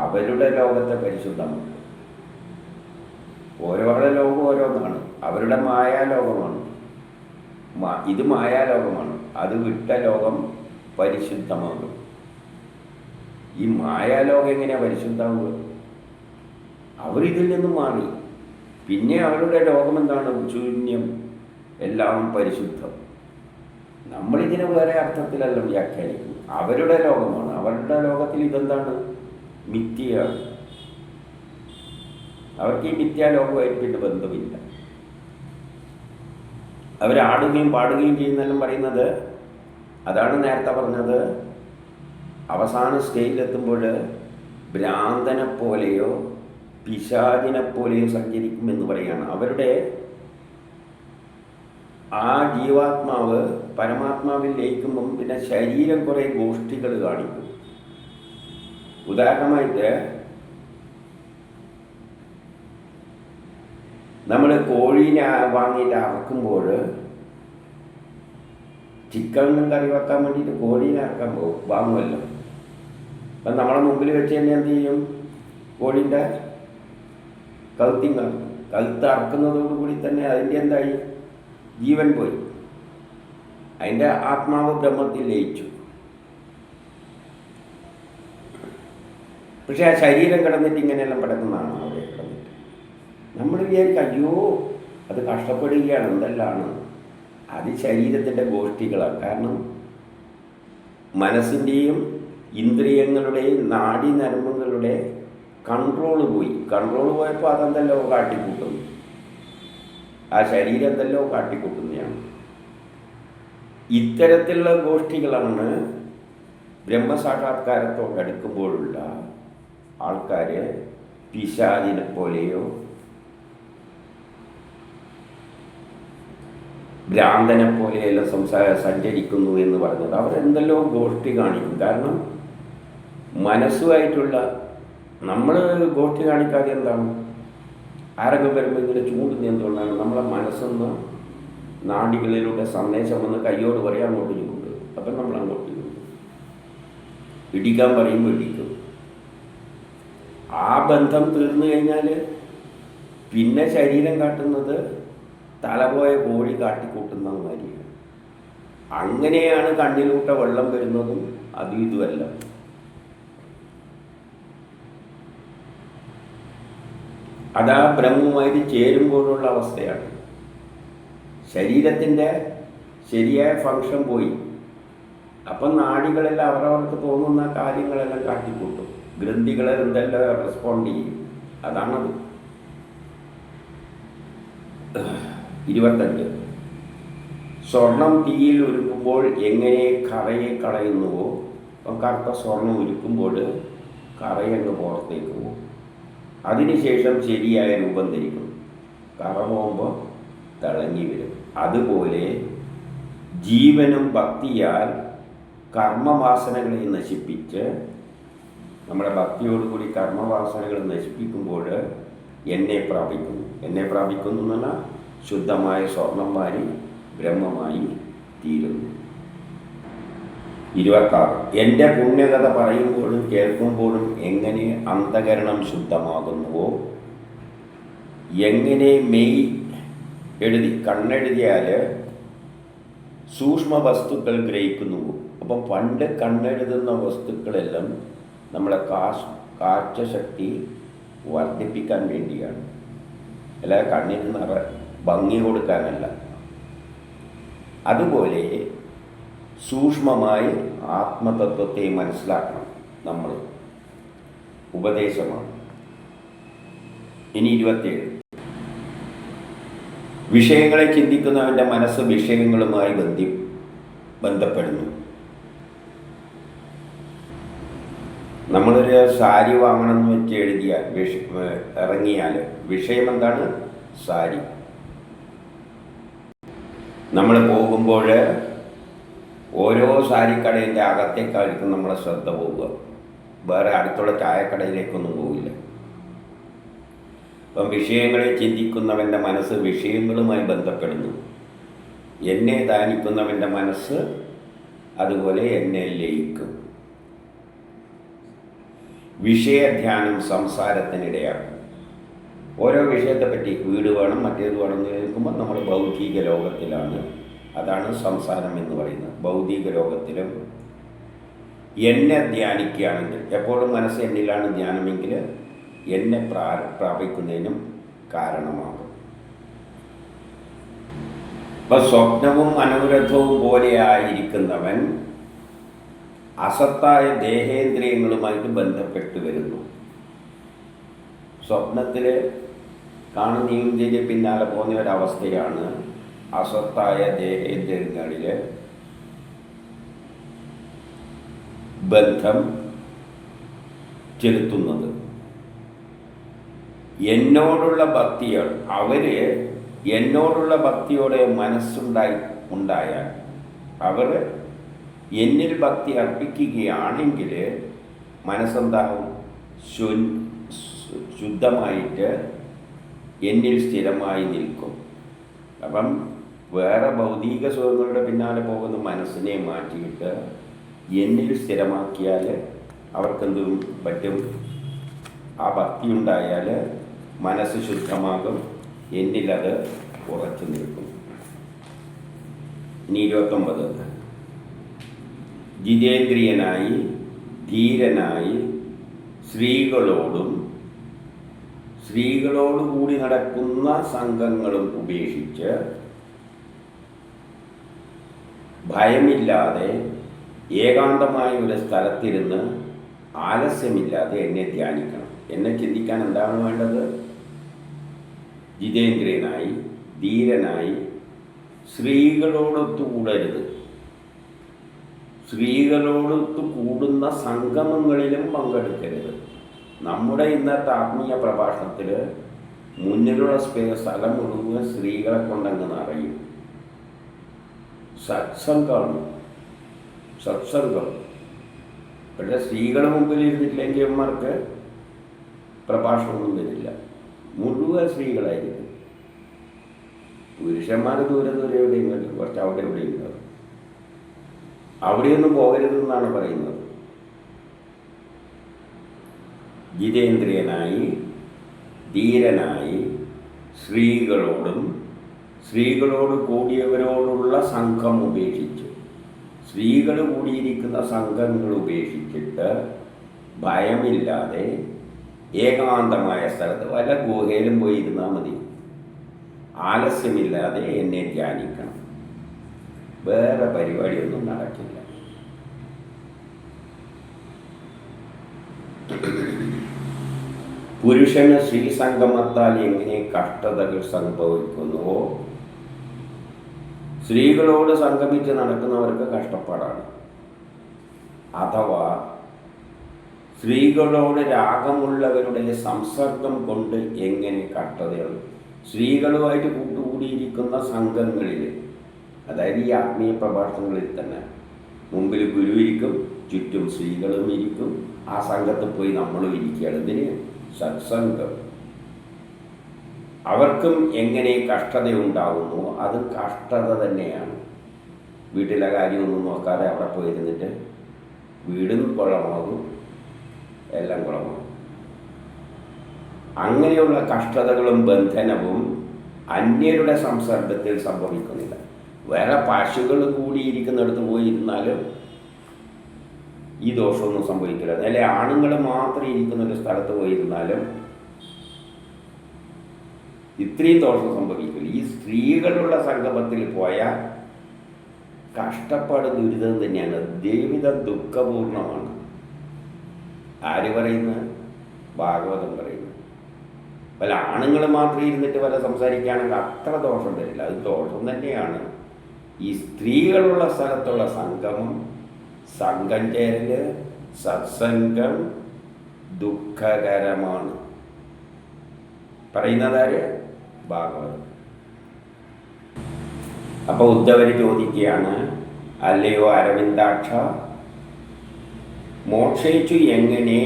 അവരുടെ ലോകത്തെ പരിശുദ്ധമാക്കും. ഓരോരുടെ ലോകം ഓരോന്നാണ്. അവരുടെ മായാലോകമാണ്. ഇത് മായാലോകമാണ്. അത് വിട്ട ലോകം പരിശുദ്ധമാകും. ഈ മായാലോകം എങ്ങനെയാണ് പരിശുദ്ധമാവുക? അവരിതിൽ നിന്നും മാറി. പിന്നെ അവരുടെ ലോകം എന്താണ്? ശൂന്യം, എല്ലാം പരിശുദ്ധം. നമ്മളിതിനെ വേറെ അർത്ഥത്തിലല്ല വ്യാഖ്യാനിക്കും. അവരുടെ ലോകമാണ്. അവരുടെ ലോകത്തിൽ ഇതെന്താണ്? മിഥ്യയാണ്. അവർക്ക് ഈ മിഥ്യാലോകമായിട്ട് പിന്നെ ബന്ധമില്ല. അവരാടുകയും പാടുകയും ചെയ്യുന്നെല്ലാം പറയുന്നത് അതാണ് നേരത്തെ പറഞ്ഞത്. അവസാന സ്റ്റേജിലെത്തുമ്പോൾ ഭ്രാന്തനെ പോലെയോ പിശാചിനെ പോലെയോ സഞ്ചരിക്കുമെന്ന് പറയുകയാണ്. അവരുടെ ആ ജീവാത്മാവ് പരമാത്മാവിൽ ലയിക്കുമ്പം പിന്നെ ശരീരം കുറേ ഗോഷ്ഠികൾ കാണിക്കും. ഉദാഹരണമായിട്ട് നമ്മൾ കോഴീനെ വാങ്ങിയിട്ട് അറക്കുമ്പോൾ ചിക്കനും കറി വെക്കാൻ വേണ്ടിയിട്ട് കോഴീനെ അറക്കാൻ പോകും, വാങ്ങുമല്ലോ. അപ്പം നമ്മളെ മുമ്പിൽ വെച്ച് തന്നെ എന്ത് ചെയ്യും? കോഴീൻ്റെ കഴുത്ത് അറക്കുന്നതോടുകൂടി തന്നെ അതിൻ്റെ എന്തായി? ജീവൻ പോയി. അതിൻ്റെ ആത്മാവ് ബ്രഹ്മത്തിൽ ലയിച്ചു. പക്ഷെ ആ ശരീരം കിടന്നിട്ട് ഇങ്ങനെയെല്ലാം കിടക്കുന്നതാണ്. അവിടെ കിടന്നിട്ട് നമ്മൾ വിചാരിക്കും അയ്യോ അത് കഷ്ടപ്പെടുകയാണ്, എന്തെല്ലാണ്. അത് ശരീരത്തിൻ്റെ ഗോഷ്ഠികളാണ്. കാരണം മനസ്സിൻ്റെയും ഇന്ദ്രിയങ്ങളുടെയും നാഡീനരമ്പുകളുടെ കൺട്രോള് പോയി. കൺട്രോള് പോയപ്പോൾ അതെന്തല്ലോ കാട്ടിക്കൂട്ടുന്നു. ആ ശരീരം എന്തെല്ലോ കാട്ടിക്കൂട്ടുന്നതാണ്. ഇത്തരത്തിലുള്ള ഗോഷ്ഠികളാണ് ബ്രഹ്മസാക്ഷാത്കാരത്തോടടുക്കുമ്പോഴുള്ള ആൾക്കാർ പിശാചിനെ പോലെയോ ഭ്രാന്തനെ പോലെയെല്ലാം സഞ്ചരിക്കുന്നു എന്ന് പറഞ്ഞത്. അവരെന്തെല്ലോ ഗോഷ്ഠി കാണിക്കും. കാരണം മനസ്സുമായിട്ടുള്ള നമ്മൾ ഗോഷ്ഠി കാണിക്കാതെ എന്താണ്? ആരൊക്കെ വരുമ്പോൾ ഇങ്ങനെ ചൂണ്ടുന്ന എന്തുകൊണ്ടാണ്? നമ്മളെ മനസ്സൊന്ന് നാഡികളിലൂടെ സന്ദേശം വന്ന് കയ്യോട് പറയാൻ അങ്ങോട്ട് ചൂണ്ട്. അപ്പം നമ്മൾ അങ്ങോട്ട് ചൂണ്ടും. ഇടിക്കാൻ പറയുമ്പോൾ ഇടിക്കും. ആ ബന്ധം തീർന്നു കഴിഞ്ഞാൽ പിന്നെ ശരീരം കാട്ടുന്നത് തലപോയ കോഴി കാട്ടിക്കൂട്ടുന്ന മാതിരിയാണ്. അങ്ങനെയാണ് കണ്ണിലൂട്ട വെള്ളം വരുന്നതും അതും ഇതുമല്ല. അതാ ബ്രഹ്മവുമായിട്ട് ചേരുമ്പോഴുള്ള അവസ്ഥയാണ്. ശരീരത്തിൻ്റെ ശരിയായ ഫങ്ഷൻ പോയി. അപ്പം നാഡികളെല്ലാം അവരവർക്ക് തോന്നുന്ന കാര്യങ്ങളെല്ലാം കാട്ടിക്കൂട്ടും. ഗ്രന്ഥികളെ എന്തെല്ലാം റെസ്പോണ്ട് ചെയ്യും. അതാണത്. 25. സ്വർണം തീയിൽ ഉരുക്കുമ്പോൾ എങ്ങനെ കറയെ കളയുന്നുവോ, അപ്പം കറുത്ത സ്വർണം ഉരുക്കുമ്പോൾ കറയങ്ങ് പുറത്തേക്ക് പോകും. അതിനുശേഷം ശരിയായ രൂപം ധരിക്കും. കറ പോകുമ്പോൾ തിളങ്ങി വരും. അതുപോലെ ജീവനും ഭക്തിയാൽ കർമ്മവാസനകളെ നശിപ്പിച്ച്, നമ്മുടെ ഭക്തിയോടുകൂടി കർമ്മവാസനകൾ നശിപ്പിക്കുമ്പോൾ എന്നെ പ്രാപിക്കുന്നു. എന്നെ പ്രാപിക്കുന്നു എന്ന് പറഞ്ഞാൽ ശുദ്ധമായ സ്വർണം വാരി ബ്രഹ്മമായി തീരുന്നു. 26. എൻ്റെ പുണ്യകഥ പറയുമ്പോഴും കേൾക്കുമ്പോഴും എങ്ങനെ അന്ധകരണം ശുദ്ധമാകുന്നുവോ, എങ്ങനെ മെയ് എഴുതി കണ്ണെഴുതിയാൽ സൂക്ഷ്മ വസ്തുക്കൾ ഗ്രഹിക്കുന്നുവോ. അപ്പം പണ്ട് കണ്ണെഴുതുന്ന വസ്തുക്കളെല്ലാം നമ്മളെ കാഴ്ചശക്തി വർദ്ധിപ്പിക്കാൻ വേണ്ടിയാണ്, അല്ലാതെ കണ്ണിന് ഭംഗി കൊടുക്കാനല്ല. അതുപോലെ സൂക്ഷ്മമായി ആത്മതത്വത്തെ മനസ്സിലാക്കണം നമ്മൾ. ഉപദേശമാണ്. ഇനി 27. വിഷയങ്ങളെ ചിന്തിക്കുന്നവൻ്റെ മനസ്സ് വിഷയങ്ങളുമായി ബന്ധപ്പെടുന്നു. നമ്മളൊരു സാരി വാങ്ങണമെന്ന് വെച്ച് എഴുതിയാൽ ഇറങ്ങിയാൽ വിഷയം എന്താണ്? സാരി. നമ്മൾ പോകുമ്പോൾ ഓരോ സാരിക്കടയിൻ്റെ അകത്തേക്കായിരിക്കും നമ്മളെ ശ്രദ്ധ പോവുക. വേറെ അടുത്തുള്ള ചായക്കടയിലേക്കൊന്നും പോവില്ല. അപ്പം വിഷയങ്ങളെ ചിന്തിക്കുന്നവൻ്റെ മനസ്സ് വിഷയങ്ങളുമായി ബന്ധപ്പെടുന്നു. എന്നെ ധ്യാനിക്കുന്നവൻ്റെ മനസ്സ് അതുപോലെ എന്നെ ലയിക്കും. വിഷയധ്യാനം സംസാരത്തിനിടയാകും. ഓരോ വിഷയത്തെപ്പറ്റി വീട് വേണം, മറ്റേത് വേണം എന്ന് കേൾക്കുമ്പോൾ നമ്മൾ ഭൗതിക ലോകത്തിലാണ്. അതാണ് സംസാരം എന്ന് പറയുന്നത്. ഭൗതിക ലോകത്തിലും എന്നെ ധ്യാനിക്കുകയാണെങ്കിൽ, എപ്പോഴും മനസ്സ് എന്നിലാണ് ധ്യാനമെങ്കിൽ എന്നെ പ്രാപിക്കുന്നതിനും കാരണമാകും. ഇപ്പം സ്വപ്നവും മനോരഥവും പോലെയായിരിക്കുന്നവൻ അസത്തായ ദേഹേന്ദ്രിയങ്ങളുമായിട്ട് ബന്ധപ്പെട്ട് വരുന്നു. സ്വപ്നത്തിൽ കാണുന്ന ഇന്ത്യയിൽ പിന്നാലെ പോകുന്ന ഒരവസ്ഥയാണ് അസത്തായ ദേഹേന്ദ്രിയങ്ങളിൽ ബന്ധം ചെലുത്തുന്നത്. എന്നോടുള്ള ഭക്തിയോട് എന്നോടുള്ള ഭക്തിയോടെ ഉണ്ടായാൽ അവർ എന്നിൽ ഭക്തി അർപ്പിക്കുകയാണെങ്കിൽ മനസ്സെന്താകും? ശുദ്ധമായിട്ട് എന്നിൽ സ്ഥിരമായി നിൽക്കും. അപ്പം വേറെ ഭൗതിക സുഖങ്ങളുടെ പിന്നാലെ പോകുന്ന മനസ്സിനെ മാറ്റിയിട്ട് എന്നിൽ സ്ഥിരമാക്കിയാൽ അവർക്കെന്തും പറ്റും? ആ ഭക്തി ഉണ്ടായാൽ മനസ്സ് ശുദ്ധമാകും, എന്നിലത് ഉറച്ചു നിൽക്കും. ഇനി 29. ജിതേന്ദ്രിയനായി ധീരനായി സ്ത്രീകളോടുകൂടി നടക്കുന്ന സംഘങ്ങളും ഉപേക്ഷിച്ച് ഭയമില്ലാതെ ഏകാന്തമായ ഒരു സ്ഥലത്തിരുന്ന് ആലസ്യമില്ലാതെ എന്നെ ധ്യാനിക്കണം. എന്നെ ചിന്തിക്കാൻ എന്താണ് വേണ്ടത്? ജിതേന്ദ്രിയനായി ധീരനായി സ്ത്രീകളോടൊത്തുകൂടരുത്. സ്ത്രീകളോടൊത്ത് കൂടുന്ന സംഗമങ്ങളിലും പങ്കെടുക്കരുത്. നമ്മുടെ ഇന്നത്തെ ആത്മീയ പ്രഭാഷണത്തിൽ മുന്നിലുള്ള സ്ഥലം മുഴുവൻ സ്ത്രീകളെ കൊണ്ടങ്ങ് നിറയും. സത്സംഗം. പക്ഷേ സ്ത്രീകൾ മുമ്പിൽ ഇരുന്നിട്ടില്ലെങ്കിൽ അമ്മമാർക്ക് പ്രഭാഷണമൊന്നും വരില്ല. മുഴുവൻ സ്ത്രീകളായിരിക്കും. പുരുഷന്മാർ ദൂരെ എവിടെയും വരും, കുറച്ച് അവിടെ എവിടെയും ഉണ്ടാവും. അവിടെയൊന്നും പോകരുതെന്നാണ് പറയുന്നത്. ജിതേന്ദ്രിയനായി ധീരനായി സ്ത്രീകളോടും സ്ത്രീകളോട് കൂടിയവരോടുള്ള സംഘം ഉപേക്ഷിച്ചു, സ്ത്രീകൾ കൂടിയിരിക്കുന്ന സംഘങ്ങൾ ഉപേക്ഷിച്ചിട്ട് ഭയമില്ലാതെ ഏകാന്തമായ സ്ഥലത്ത് വല്ല ഗുഹയിലും പോയി ഇരുന്നാൽ മതി. ആലസ്യമില്ലാതെ എന്നെ ധ്യാനിക്കണം, വേറെ പരിപാടിയൊന്നും നടക്കില്ല. പുരുഷന് സ്ത്രീ സംഗമത്താൽ എങ്ങനെ കഷ്ടതകൾ സംഭവിക്കുന്നുവോ സ്ത്രീകളോട് സംഗമിച്ച് നടക്കുന്നവർക്ക് കഷ്ടപ്പാടാണ്. അഥവാ സ്ത്രീകളോട് രാഗമുള്ളവരുടെ സംസർഗം കൊണ്ട് എങ്ങനെ കഷ്ടതകൾ, സ്ത്രീകളുമായിട്ട് കൂട്ടുകൂടിയിരിക്കുന്ന സംഘങ്ങളിൽ, അതായത് ഈ ആത്മീയ പ്രഭാഷണങ്ങളിൽ തന്നെ മുമ്പിൽ ഗുരു ഇരിക്കും, ചുറ്റും സ്ത്രീകളും ഇരിക്കും, ആ സംഘത്തിൽ പോയി നമ്മളും ഇരിക്കുകയാണ്. ഇതിന് സത്സംഗം. അവർക്കും എങ്ങനെ കഷ്ടതയുണ്ടാകുന്നു, അത് കഷ്ടത തന്നെയാണ്. വീട്ടിലെ കാര്യമൊന്നും നോക്കാതെ അവിടെ പോയിരുന്നിട്ട് വീടും കുളമാകും, എല്ലാം കുളമാകും. അങ്ങനെയുള്ള കഷ്ടതകളും ബന്ധനവും അന്യരുടെ സംസർഗത്തിൽ സംഭവിക്കുന്നില്ല. വേറെ പശുക്കൾ കൂടിയിരിക്കുന്നിടത്ത് പോയിരുന്നാലും ഈ ദോഷമൊന്നും സംഭവിക്കില്ല. അല്ലെ ആണുങ്ങൾ മാത്രം ഇരിക്കുന്ന ഒരു സ്ഥലത്ത് പോയിരുന്നാലും ഇത്രയും ദോഷം സംഭവിക്കില്ല. ഈ സ്ത്രീകളുള്ള സംഗമത്തിൽ പോയാൽ കഷ്ടപ്പാട് ദുരിതം തന്നെയാണ്. ജീവിതം ദുഃഖപൂർണമാണ്. ആര് പറയുന്നത്? ഭാഗവതം പറയുന്നു. പല ആണുങ്ങൾ മാത്രം ഇരുന്നിട്ട് വല്ല സംസാരിക്കുകയാണെങ്കിൽ അത്ര ദോഷം വരില്ല, അത് ദോഷം തന്നെയാണ്. ഈ സ്ത്രീകളുള്ള സ്ഥലത്തുള്ള സംഗമം, സംഘം ചേരല്, സത്സംഗം ദുഃഖകരമാണ്. പറയുന്നതാര്? ഭാഗവതം. അപ്പോൾ ഉദ്ധവർ ചോദിക്കുകയാണ്, അല്ലയോ അരവിന്ദാക്ഷ, മോക്ഷയിച്ചു എങ്ങനെ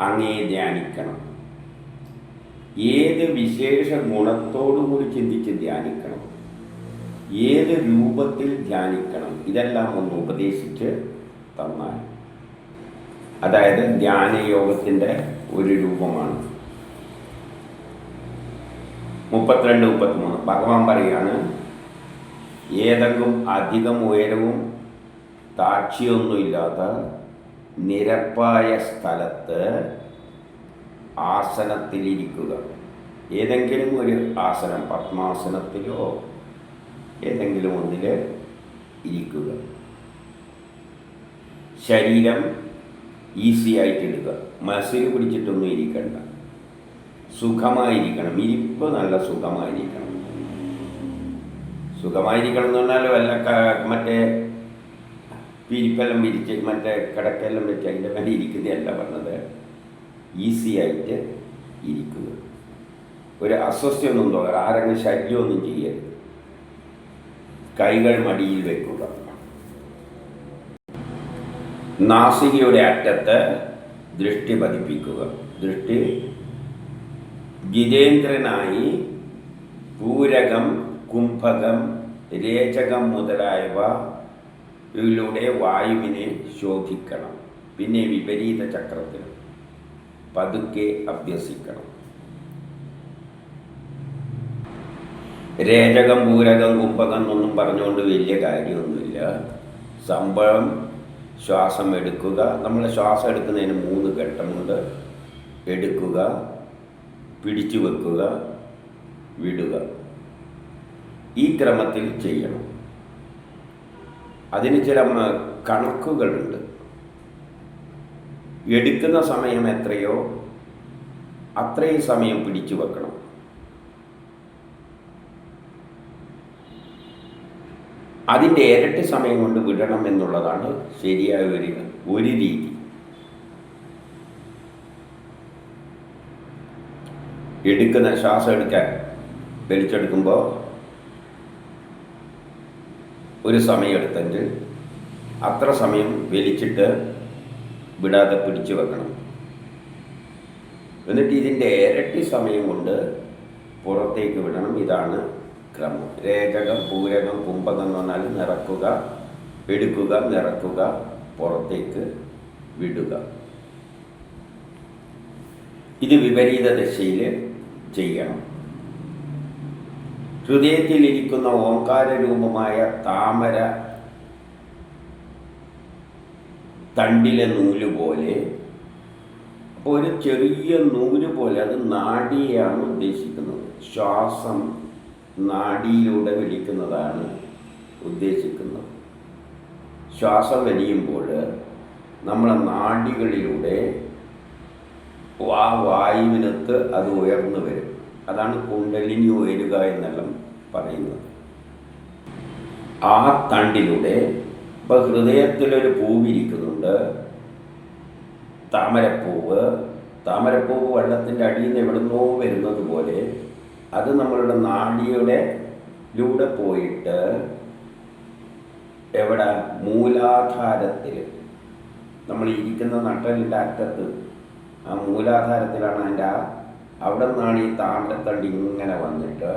അങ്ങേ ധ്യാനിക്കണം? ഏത് വിശേഷ ഗുണത്തോടുകൂടി ചിന്തിച്ച് ധ്യാനിക്കണം? ഏത് രൂപത്തിൽ ധ്യാനിക്കണം? ഇതെല്ലാം ഒന്ന് ഉപദേശിച്ച് തന്നാൽ. അതായത് ധ്യാനയോഗത്തിൻ്റെ ഒരു രൂപമാണ്. 32-33 ഭഗവാൻ പറയുകയാണ്, ഏതെങ്കിലും അധികം ഉയരവും താഴ്ചയൊന്നുമില്ലാത്ത നിരപ്പായ സ്ഥലത്ത് ആസനത്തിലിരിക്കുക. ഏതെങ്കിലും ഒരു ആസനം, പത്മാസനത്തിലോ ഏതെങ്കിലും ഒന്നിൽ ഇരിക്കുക. ശരീരം ഈസി ആയിട്ട് എടുക്കുക, മസിൽ പിടിച്ചിട്ടൊന്നും ഇരിക്കണ്ട. സുഖമായിരിക്കണം, ഇരിപ്പ് നല്ല സുഖമായിരിക്കണം. സുഖമായിരിക്കണം എന്ന് പറഞ്ഞാൽ വല്ല മറ്റേ പിരിപ്പെല്ലാം വിരിച്ച് മറ്റേ കിടക്കെല്ലാം വെച്ച് അതിൻ്റെ മേലെ ഇരിക്കുന്നതല്ല പറഞ്ഞത്. ഈസി ആയിട്ട് ഇരിക്കുക. ഒരു അസ്വസ്ഥയൊന്നും തോന്നുക, ആരെങ്കിലും ശല്യമൊന്നും ചെയ്യരുത്. കൈകൾ മടിയിൽ വെക്കുക. നാസികയുടെ അറ്റത്ത് ദൃഷ്ടി പതിപ്പിക്കുക. ദൃഷ്ടി ജിതേന്ദ്രനായി പൂരകം, കുംഭകം, രേചകം മുതലായവ ഇതിലൂടെ വായുവിനെ ശോധിക്കണം. പിന്നെ വിപരീത ചക്രത്തിൽ പതുക്കെ അഭ്യസിക്കണം. രേചകം, പൂരകം, കുംഭകം എന്നൊന്നും പറഞ്ഞുകൊണ്ട് വലിയ കാര്യമൊന്നുമില്ല. സംഭവം ശ്വാസം എടുക്കുക. നമ്മൾ ശ്വാസം എടുക്കുന്നതിന് 3 ഘട്ടമുണ്ട്. എടുക്കുക, പിടിച്ചു വെക്കുക, വിടുക. ഈ ക്രമത്തിൽ ചെയ്യണം. അതിന് ചില കണക്കുകളുണ്ട്. എടുക്കുന്ന സമയം എത്രയോ അത്രയും സമയം പിടിച്ചു വെക്കണം. അതിൻ്റെ ഇരട്ടി സമയം കൊണ്ട് വിടണം എന്നുള്ളതാണ് ശരിയായ ഒരു രീതി. എടുക്കുന്ന ശ്വാസം എടുക്കാൻ വലിച്ചെടുക്കുമ്പോൾ ഒരു സമയം എടുത്തെങ്കിൽ അത്ര സമയം വലിച്ചിട്ട് വിടാതെ പിടിച്ചു വെക്കണം. എന്നിട്ട് ഇതിൻ്റെ ഇരട്ടി സമയം കൊണ്ട് പുറത്തേക്ക് വിടണം. ഇതാണ് ക്രമം. രേചകം, പൂരകം, കുംഭകം എന്ന് പറഞ്ഞാൽ നിറക്കുക, എടുക്കുക, നിറക്കുക, പുറത്തേക്ക് വിടുക. ഇത് വിപരീത ദിശയിൽ ചെയ്യണം. ഹൃദയത്തിലിരിക്കുന്ന ഓംകാര രൂപമായ താമര തണ്ടിലെ നൂല് പോലെ, അപ്പോൾ ഒരു ചെറിയ നൂല് പോലെ, അത് നാഡിയാണ് ഉദ്ദേശിക്കുന്നത്. ശ്വാസം നാഡിയിലൂടെ വലിക്കുന്നതാണ് ഉദ്ദേശിക്കുന്നത്. ശ്വാസം വലിയുമ്പോൾ നമ്മളെ നാഡികളിലൂടെ ആ വായുവിനകത്ത് അത് ഉയർന്നു വരും. അതാണ് കുണ്ടലിനി ഉയരുക എന്നെല്ലാം പറയുന്നത്. ആ തണ്ടിലൂടെ ഇപ്പോൾ ഹൃദയത്തിലൊരു പൂവിരിക്കുന്നുണ്ട്, താമരപ്പൂവ് വെള്ളത്തിൻ്റെ അടിയിൽ നിന്ന് എവിടുന്നോ വരുന്നത് പോലെ അത് നമ്മളുടെ നാഡിയുടെ പോയിട്ട് എവിടെ, മൂലാധാരത്തിൽ, നമ്മൾ ഇരിക്കുന്ന നട്ടലിൻ്റെ അറ്റത്ത്, ആ മൂലാധാരത്തിലാണ് അവിടെ നിന്നാണ് ഈ താമരത്തണ്ട് ഇങ്ങനെ വന്നിട്ട്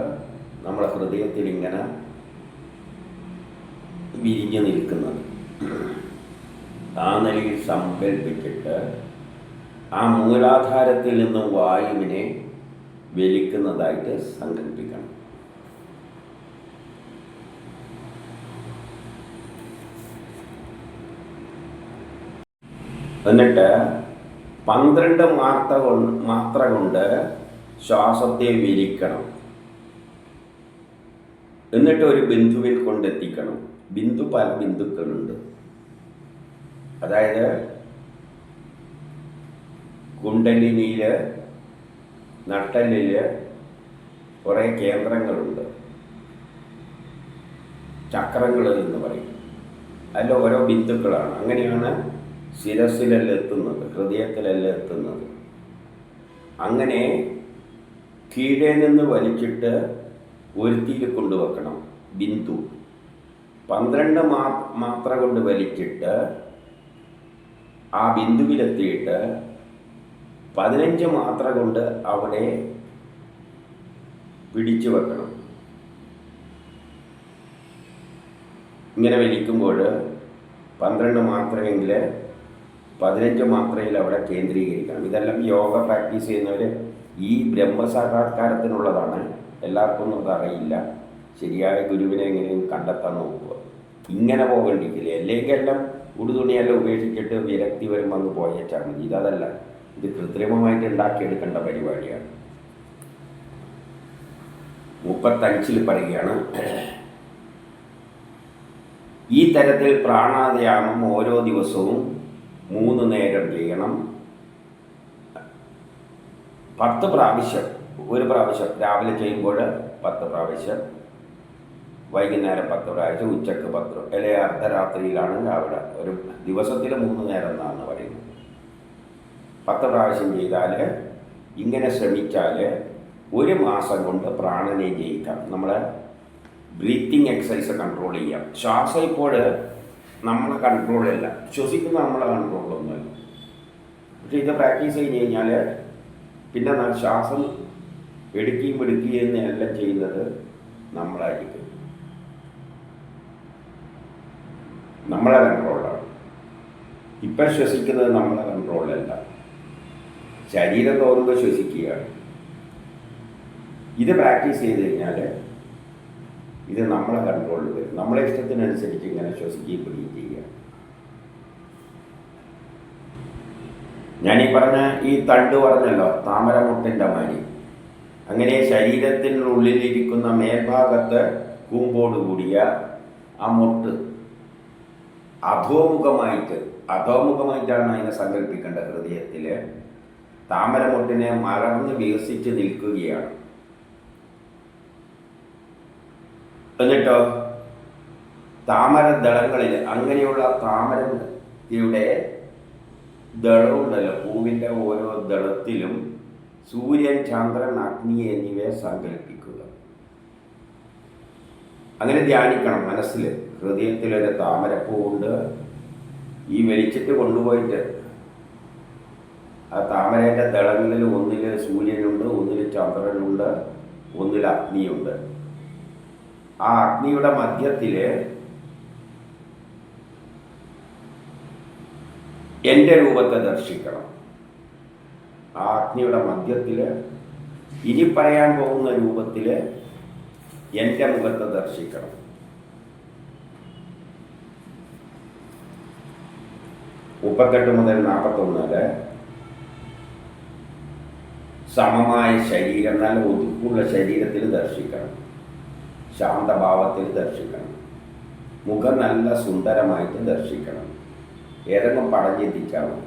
നമ്മളെ ഹൃദയത്തിൽ ഇങ്ങനെ വിരിഞ്ഞു നിൽക്കുന്നത്. ആ നിലയിൽ സങ്കല്പിച്ചിട്ട് ആ മൂലാധാരത്തിൽ നിന്നും വായുവിനെ വലിക്കുന്നതായിട്ട് സങ്കല്പിക്കണം. എന്നിട്ട് 12 മാത്ര കൊണ്ട് ശ്വാസത്തെ വിരിക്കണം. എന്നിട്ട് ഒരു ബിന്ദുവിൽ കൊണ്ടെത്തിക്കണം. പല ബിന്ദുക്കളുണ്ട്. അതായത് കുണ്ടലിനിയിൽ, നട്ടലിൽ കുറേ കേന്ദ്രങ്ങളുണ്ട്, ചക്രങ്ങൾ എന്ന് പറയും. അതിൽ ഓരോ ബിന്ദുക്കളാണ്. അങ്ങനെയാണ് ശിരസിലെല്ലാം എത്തുന്നത്, ഹൃദയത്തിലെല്ലാം എത്തുന്നത്. അങ്ങനെ കീഴേ നിന്ന് വലിച്ചിട്ട് ഒരുത്തിയിൽ കൊണ്ടുവെക്കണം ബിന്ദു. 12 മാത്ര കൊണ്ട് വലിച്ചിട്ട് ആ ബിന്ദുവിലെത്തിയിട്ട് 15 മാത്ര കൊണ്ട് അവിടെ പിടിച്ചു വെക്കണം. ഇങ്ങനെ വലിക്കുമ്പോൾ 12 മാത്രമെങ്കിൽ 15 മാത്രയിൽ അവിടെ കേന്ദ്രീകരിക്കണം. ഇതെല്ലാം യോഗ പ്രാക്ടീസ് ചെയ്യുന്നവർ ഈ ബ്രഹ്മസാക്ഷാത്കാരത്തിനുള്ളതാണ്. എല്ലാവർക്കും ഒന്നും അതറിയില്ല. ശരിയായ ഗുരുവിനെ എങ്ങനെയും കണ്ടെത്താൻ നോക്കുക. ഇങ്ങനെ പോകേണ്ടിക്കില്ല. അല്ലെങ്കിൽ എല്ലാം ഉടുതുണിയെല്ലാം ഉപേക്ഷിച്ചിട്ട് വിരക്തി വരുമ്പോൾ അങ്ങ് പോയേച്ചാൽ മതി. ഇതല്ല, ഇത് കൃത്രിമമായിട്ട് ഉണ്ടാക്കിയെടുക്കേണ്ട പരിപാടിയാണ്. 35 പറയുകയാണ്, ഈ തരത്തിൽ പ്രാണായാമം ഓരോ ദിവസവും 3 നേരം ചെയ്യണം. 10 പ്രാവശ്യം, ഒരു പ്രാവശ്യം രാവിലെ ചെയ്യുമ്പോൾ 10 പ്രാവശ്യം, വൈകുന്നേരം 10 പ്രാവശ്യം, ഉച്ചക്ക് 10, അല്ലെങ്കിൽ അർദ്ധരാത്രിയിലാണ് രാവിലെ. ഒരു ദിവസത്തിൽ 3 നേരം എന്നാണ് പറയുന്നത്. 10 പ്രാവശ്യം ചെയ്താൽ, ഇങ്ങനെ ശ്രമിച്ചാൽ 1 മാസം കൊണ്ട് പ്രാണനെ ജയിക്കാം. നമ്മളെ ബ്രീത്തിങ് എക്സസൈസ് കൺട്രോൾ ചെയ്യാം. ശ്വാസം ഇപ്പോൾ നമ്മളെ കൺട്രോളല്ല, ശ്വസിക്കുന്ന നമ്മളെ കൺട്രോളൊന്നുമല്ല. പക്ഷെ ഇത് പ്രാക്ടീസ് ചെയ്ത് കഴിഞ്ഞാൽ പിന്നെ ശ്വാസം എടുക്കുകയും എല്ലാം ചെയ്യുന്നത് നമ്മളായിരിക്കും. നമ്മളെ കൺട്രോളാണ്. ഇപ്പം ശ്വസിക്കുന്നത് നമ്മളെ കൺട്രോളല്ല, ശരീരം തോന്നുമ്പോൾ ശ്വസിക്കുകയാണ്. ഇത് പ്രാക്ടീസ് ചെയ്ത് കഴിഞ്ഞാൽ ഇത് നമ്മളെ കൺട്രോളിൽ വരും. നമ്മളെ ഇഷ്ടത്തിനനുസരിച്ച് ഇങ്ങനെ ശ്വസിക്കുകയും പിടിക്കുകയും ചെയ്യുക. ഞാനീ പറഞ്ഞ ഈ തണ്ട് പറഞ്ഞല്ലോ, താമരമുട്ടിൻ്റെ മാതിരി. അങ്ങനെ ശരീരത്തിനുള്ളിലിരിക്കുന്ന മേൽഭാഗത്ത് കൂമ്പോട് കൂടിയ ആ മുട്ട് അധോമുഖമായിട്ടാണ് അതിനെ സങ്കല്പിക്കേണ്ടത്. ഹൃദയത്തിൽ താമരമുട്ടിനെ മലർന്ന് വികസിച്ച് നിൽക്കുകയാണ്. എന്നിട്ടോ താമരദളങ്ങളിൽ, അങ്ങനെയുള്ള താമരയുടെ ദളമുണ്ടല്ലോ, പൂവിൻ്റെ ഓരോ ദളത്തിലും സൂര്യൻ, ചന്ദ്രൻ, അഗ്നി എന്നിവയെ സങ്കല്പിക്കുക. അങ്ങനെ ധ്യാനിക്കണം മനസ്സിൽ. ഹൃദയത്തിലൊരു താമരപ്പൂവുണ്ട്. ഈ വലിച്ചിട്ട് കൊണ്ടുപോയിട്ട് ആ താമരയുടെ ദളങ്ങളിൽ ഒന്നിൽ സൂര്യനുണ്ട്, ഒന്നിൽ ചന്ദ്രനുണ്ട്, ഒന്നിൽ അഗ്നിയുണ്ട്. ആ അഗ്നിയുടെ മധ്യത്തിൽ എൻ്റെ രൂപത്തെ ദർശിക്കണം. ആ അഗ്നിയുടെ മധ്യത്തിൽ ഇനി പറയാൻ പോകുന്ന രൂപത്തിൽ എൻ്റെ മുഖത്ത് ദർശിക്കണം. 38 മുതൽ 41 വരെ സമമായ ശരീരം, നല്ല ഒതുക്കുള്ള ശരീരത്തിൽ ദർശിക്കണം, ശാന്തഭാവത്തിൽ ദർശിക്കണം, മുഖം നല്ല സുന്ദരമായിട്ട് ദർശിക്കണം, ഏതെങ്കിലും പടം ചിന്തിക്കാമോ,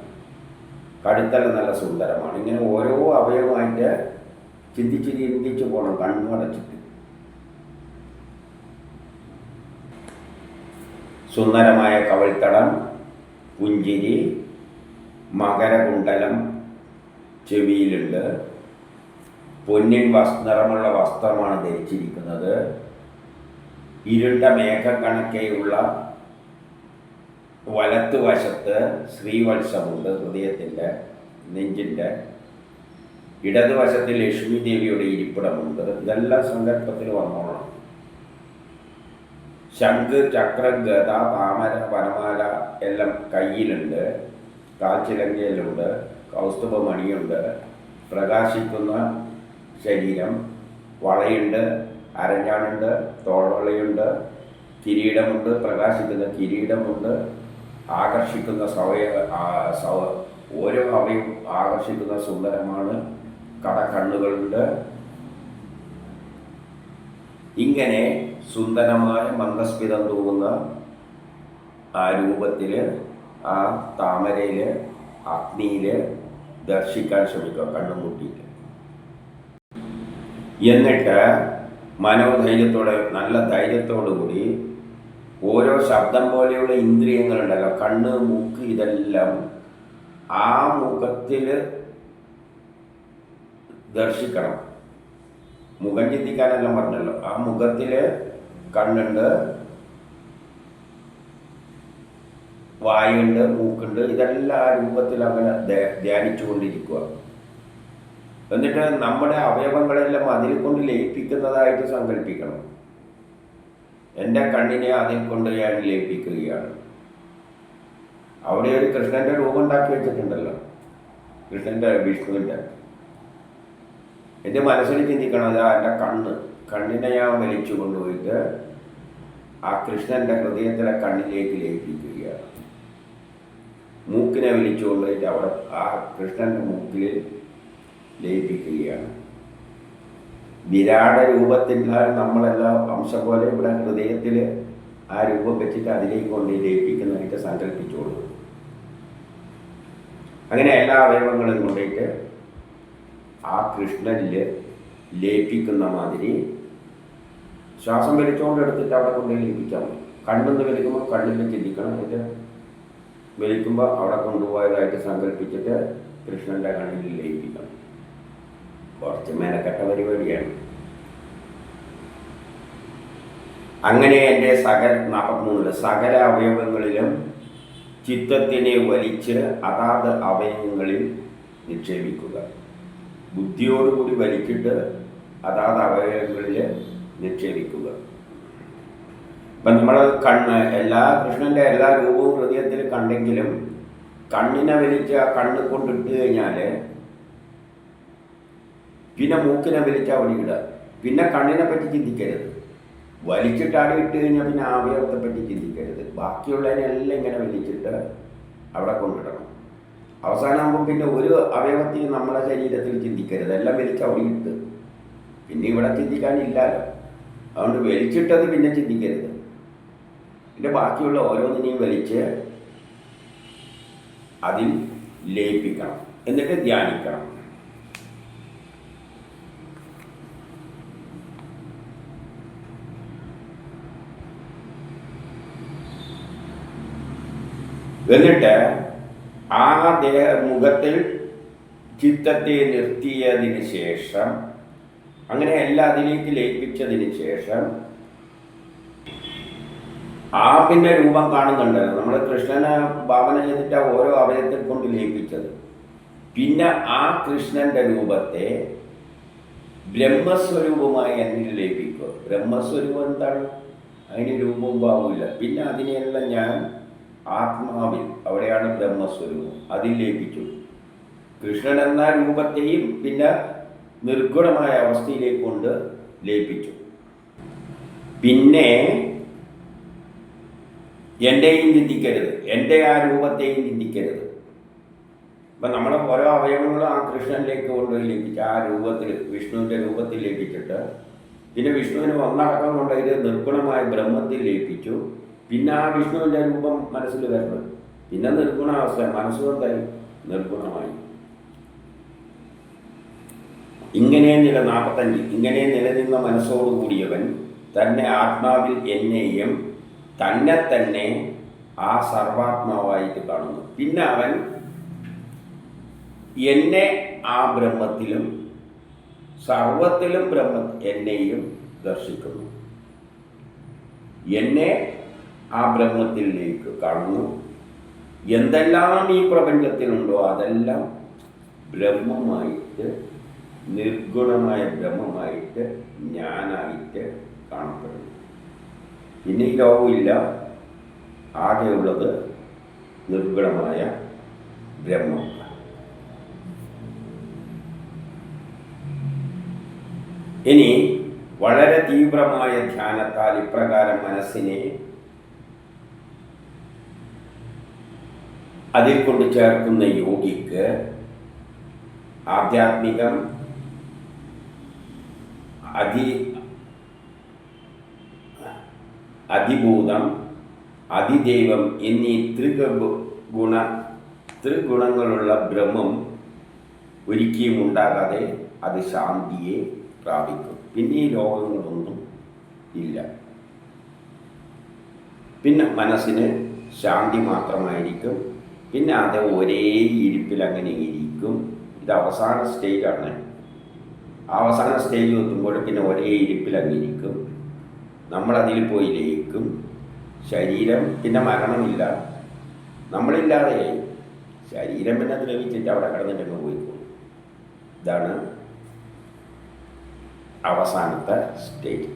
കഴുത്തെല്ലാം നല്ല സുന്ദരമാണ്. ഇങ്ങനെ ഓരോ അവയവമായിട്ട് ചിന്തിച്ച് പോകണം, കണ്ണടച്ചിട്ട്. സുന്ദരമായ കവിൾത്തടം, പുഞ്ചിരി, മകരകുണ്ടലം ചെവിയിലുണ്ട്, പൊന്നിൻ നിറമുള്ള വസ്ത്രമാണ് ധരിച്ചിരിക്കുന്നത്, ഇരുണ്ട മേഘം കണക്കെയുള്ള വലത്തുവശത്ത് ശ്രീവത്സമുണ്ട്, ഹൃദയത്തിൻ്റെ നെഞ്ചിൻ്റെ ഇടതുവശത്ത് ലക്ഷ്മി ദേവിയുടെ ഇരിപ്പിടമുണ്ട്. ഇതെല്ലാം സങ്കല്പത്തിൽ വന്നോളണം. ശംഖ്, ചക്രം, ഗദ, താമര, വനമാല എല്ലാം കയ്യിലുണ്ട്, കാൽച്ചിലങ്കയിലുണ്ട്, കൗസ്തുഭമണിയുണ്ട്, പ്രകാശിക്കുന്ന ശരീരം, വളയുണ്ട്, അരഞ്ഞാണുണ്ട്, തോൾവളയുണ്ട്, കിരീടമുണ്ട്, പ്രകാശിക്കുന്ന കിരീടമുണ്ട്, ആകർഷിക്കുന്ന ഓരോ അവയും ആകർഷിക്കുന്ന സുന്ദരമാണ്, കടക്കണ്ണുകളുണ്ട്. ഇങ്ങനെ സുന്ദരമായ മന്ദസ്മിതം തൂകുന്ന ആ രൂപത്തിൽ, ആ താമരയിൽ, അഗ്നിയിൽ ദർശിക്കാൻ ശ്രമിക്കുക, കണ്ണും മുട്ടിയിട്ട്. എന്നിട്ട് മനോധൈര്യത്തോടെ, നല്ല ധൈര്യത്തോടു കൂടി ഓരോ ശബ്ദം പോലെയുള്ള ഇന്ദ്രിയങ്ങളുണ്ടല്ലോ, കണ്ണ്, മൂക്ക്, ഇതെല്ലാം ആ മുഖത്തിൽ ദർശിക്കണം. മുഖം ചിന്തിക്കാനെല്ലാം പറഞ്ഞല്ലോ. ആ മുഖത്തിൽ കണ്ണുണ്ട്, വായുണ്ട്, മൂക്കുണ്ട്, ഇതെല്ലാം ആ രൂപത്തിൽ അങ്ങനെ ധ്യാനിച്ചു കൊണ്ടിരിക്കുക. എന്നിട്ട് നമ്മുടെ അവയവങ്ങളെല്ലാം അതിൽ കൊണ്ട് ലയിപ്പിക്കുന്നതായിട്ട് സങ്കല്പിക്കണം. എൻ്റെ കണ്ണിനെ അതിൽ കൊണ്ട് ഞാൻ ലയിപ്പിക്കുകയാണ്. അവിടെ ഒരു കൃഷ്ണൻ്റെ രൂപം ഉണ്ടാക്കി വെച്ചിട്ടുണ്ടല്ലോ, കൃഷ്ണൻ്റെ, വിഷ്ണുവിൻ്റെ. എൻ്റെ മനസ്സിൽ ചിന്തിക്കണം, അതാ എൻ്റെ കണ്ണിനെ ഞാൻ വലിച്ചു കൊണ്ടുപോയിട്ട് ആ കൃഷ്ണൻ്റെ ഹൃദയത്തിലെ കണ്ണിലേക്ക് ലയിപ്പിക്കുകയാണ്. മൂക്കിനെ വലിച്ചു കൊണ്ടുപോയിട്ട് അവിടെ ആ കൃഷ്ണൻ്റെ മൂക്കിൽ ലയിപ്പിക്കുകയാണ്. വിരാട രൂപത്തിൻ്റെ നമ്മളെല്ലാം അംശം പോലെ ഇവിടെ ഹൃദയത്തിൽ ആ രൂപം വെച്ചിട്ട് അതിലേക്ക് കൊണ്ട് ലയിപ്പിക്കുന്നതായിട്ട് സങ്കല്പിച്ചോളൂ. അങ്ങനെ എല്ലാ അവയവങ്ങളും കൊണ്ടിട്ട് ആ കൃഷ്ണനിൽ ലയിപ്പിക്കുന്ന മാതിരി ശ്വാസം വലിച്ചുകൊണ്ട് എടുത്തിട്ട് അവിടെ കൊണ്ട് ലയിപ്പിച്ചാൽ മതി. കണ്ണെന്ന് വലിക്കുമ്പോൾ കണ്ണിൽ ചിന്തിക്കണം, എന്നിട്ട് വലിക്കുമ്പോൾ അവിടെ കൊണ്ടുപോയതായിട്ട് സങ്കല്പിച്ചിട്ട് കൃഷ്ണൻ്റെ കണ്ണിൽ ലയിപ്പിക്കണം. കുറച്ച് മേനക്കെട്ട പരിപാടിയാണ്. അങ്ങനെ എൻ്റെ 43 സകല അവയവങ്ങളിലും ചിത്തത്തിനെ വലിച്ച് അതാത് അവയവങ്ങളിൽ നിക്ഷേപിക്കുക. ബുദ്ധിയോടുകൂടി വലിച്ചിട്ട് അതാത് അവയവങ്ങളിൽ നിക്ഷേപിക്കുക. ഇപ്പം നമ്മൾ കൃഷ്ണൻ്റെ എല്ലാ രൂപവും ഹൃദയത്തിൽ കണ്ടെങ്കിലും കണ്ണിനെ വലിച്ച് ആ കണ്ണ് കൊണ്ടിട്ട് കഴിഞ്ഞാൽ പിന്നെ മൂക്കിനെ വലിച്ച് അവിടെ ഇടുക. പിന്നെ കണ്ണിനെ പറ്റി ചിന്തിക്കരുത്. വലിച്ചിട്ടാടി ഇട്ട് കഴിഞ്ഞാൽ പിന്നെ അവയവത്തെ പറ്റി ചിന്തിക്കരുത്. ബാക്കിയുള്ളതിനെല്ലാം ഇങ്ങനെ വലിച്ചിട്ട് അവിടെ കൊണ്ടിടണം. അവസാനമാകുമ്പോൾ പിന്നെ ഒരു അവയവത്തിൽ നമ്മളെ ശരീരത്തിൽ ചിന്തിക്കരുത്, എല്ലാം വലിച്ച് അവിടെ ഇട്ട്. പിന്നെ ഇവിടെ ചിന്തിക്കാനില്ലല്ലോ, അതുകൊണ്ട് വലിച്ചിട്ടത് പിന്നെ ചിന്തിക്കരുത്. പിന്നെ ബാക്കിയുള്ള ഓരോന്നിനെയും വലിച്ച് അതിൽ ലയിപ്പിക്കണം, എന്നിട്ട് ധ്യാനിക്കണം. എന്നിട്ട് ആ മുഖത്തിൽ ചിത്തത്തെ നിർത്തിയതിന് ശേഷം, അങ്ങനെ എല്ലാം അതിലേക്ക് ലയിപ്പിച്ചതിന് ശേഷം ആ പിന്നെ രൂപം കാണുന്നുണ്ടല്ലോ, നമ്മൾ കൃഷ്ണനെ ഭാവന ചെയ്തിട്ട് ഓരോ അവയവത്തിൽ കൊണ്ട് ലയിപ്പിച്ചത്. പിന്നെ ആ കൃഷ്ണന്റെ രൂപത്തെ ബ്രഹ്മസ്വരൂപമായി എന്നിൽ ലയിപ്പിക്കുക. ബ്രഹ്മസ്വരൂപം എന്താണ്? അതിന് രൂപവും ഭാവമില്ല. പിന്നെ അതിനെല്ലാം ഞാൻ ആത്മാവിൽ, അവിടെയാണ് ബ്രഹ്മസ്വരൂപം, അതിൽ ലയിപ്പിച്ചു. കൃഷ്ണൻ എന്ന രൂപത്തെയും പിന്നെ നിർഗുണമായ അവസ്ഥയിലേക്ക് കൊണ്ട് ലയിപ്പിച്ചു. പിന്നെ എൻ്റെയും ചിന്തിക്കരുത്, എൻ്റെ ആ രൂപത്തെയും ചിന്തിക്കരുത്. അപ്പം നമ്മളെ ഓരോ അവയവങ്ങളും ആ കൃഷ്ണനിലേക്ക് കൊണ്ടുപോയി ലയിപ്പിച്ച് ആ രൂപത്തിൽ, വിഷ്ണുവിൻ്റെ രൂപത്തിൽ ലയിപ്പിച്ചിട്ട് പിന്നെ വിഷ്ണുവിന് ഒന്നടക്കം കൊണ്ടുപോയി നിർഗുണമായ ബ്രഹ്മത്തിൽ ലയിപ്പിച്ചു. പിന്നെ ആ വിഷ്ണുവിൻ്റെ രൂപം മനസ്സിൽ വരണം. പിന്നെ നിർഗുണാവസ്ഥ മനസ്സുകൊണ്ടായി നിർഗുണമായി. ഇങ്ങനെ 45 ഇങ്ങനെ നിലനിന്ന മനസ്സോടുകൂടിയവൻ തന്നെ ആത്മാവിൽ എന്നെയും തന്നെ തന്നെ ആ സർവാത്മാവായിട്ട് കാണുന്നു. പിന്നെ അവൻ എന്നെ ആ ബ്രഹ്മത്തിലും സർവത്തിലും എന്നെയും ദർശിക്കുന്നു. എന്നെ ആ ബ്രഹ്മത്തിലേക്ക് കാണുന്നു. എന്തെല്ലാം ഈ പ്രപഞ്ചത്തിലുണ്ടോ അതെല്ലാം ബ്രഹ്മമായിട്ട്, നിർഗുണമായ ബ്രഹ്മമായിട്ട്, ഞാനായിട്ട് കാണപ്പെടുന്നു. പിന്നെ ഈ ലോകമില്ല, ആകെയുള്ളത് നിർഗുണമായ ബ്രഹ്മം. ഇനി വളരെ തീവ്രമായ ധ്യാനത്താൽ ഇപ്രകാരം മനസ്സിനെ അതിൽ കൊണ്ട് ചേർക്കുന്ന യോഗിക്ക് ആധ്യാത്മികം, അതിഭൂതം, അതിദൈവം എന്നീ ത്രിഗുണങ്ങളുള്ള ബ്രഹ്മം ഒരിക്കലും ഉണ്ടാകാതെ അത് ശാന്തിയെ പ്രാപിക്കും. പിന്നെ ഈ ലോകങ്ങളൊന്നും ഇല്ല. പിന്നെ മനസ്സിന് ശാന്തി മാത്രമായിരിക്കും. പിന്നെ അത് ഒരേ ഇരിപ്പിൽ അങ്ങനെ ഇരിക്കും. ഇത് അവസാന സ്റ്റേജാണ്. അവസാന സ്റ്റേജ് എത്തുമ്പോൾ പിന്നെ ഒരേ ഇരിപ്പിൽ അങ്ങ് ഇരിക്കും. നമ്മളതിൽ പോയി ലയിക്കും. ശരീരം പിന്നെ മരണമില്ല, നമ്മളില്ലാതെ ശരീരം പിന്നെ ദ്രവിച്ചിട്ട് അവിടെ കിടന്നിട്ടങ്ങ് പോയിക്കോളും. ഇതാണ് അവസാനത്തെ സ്റ്റേജ്.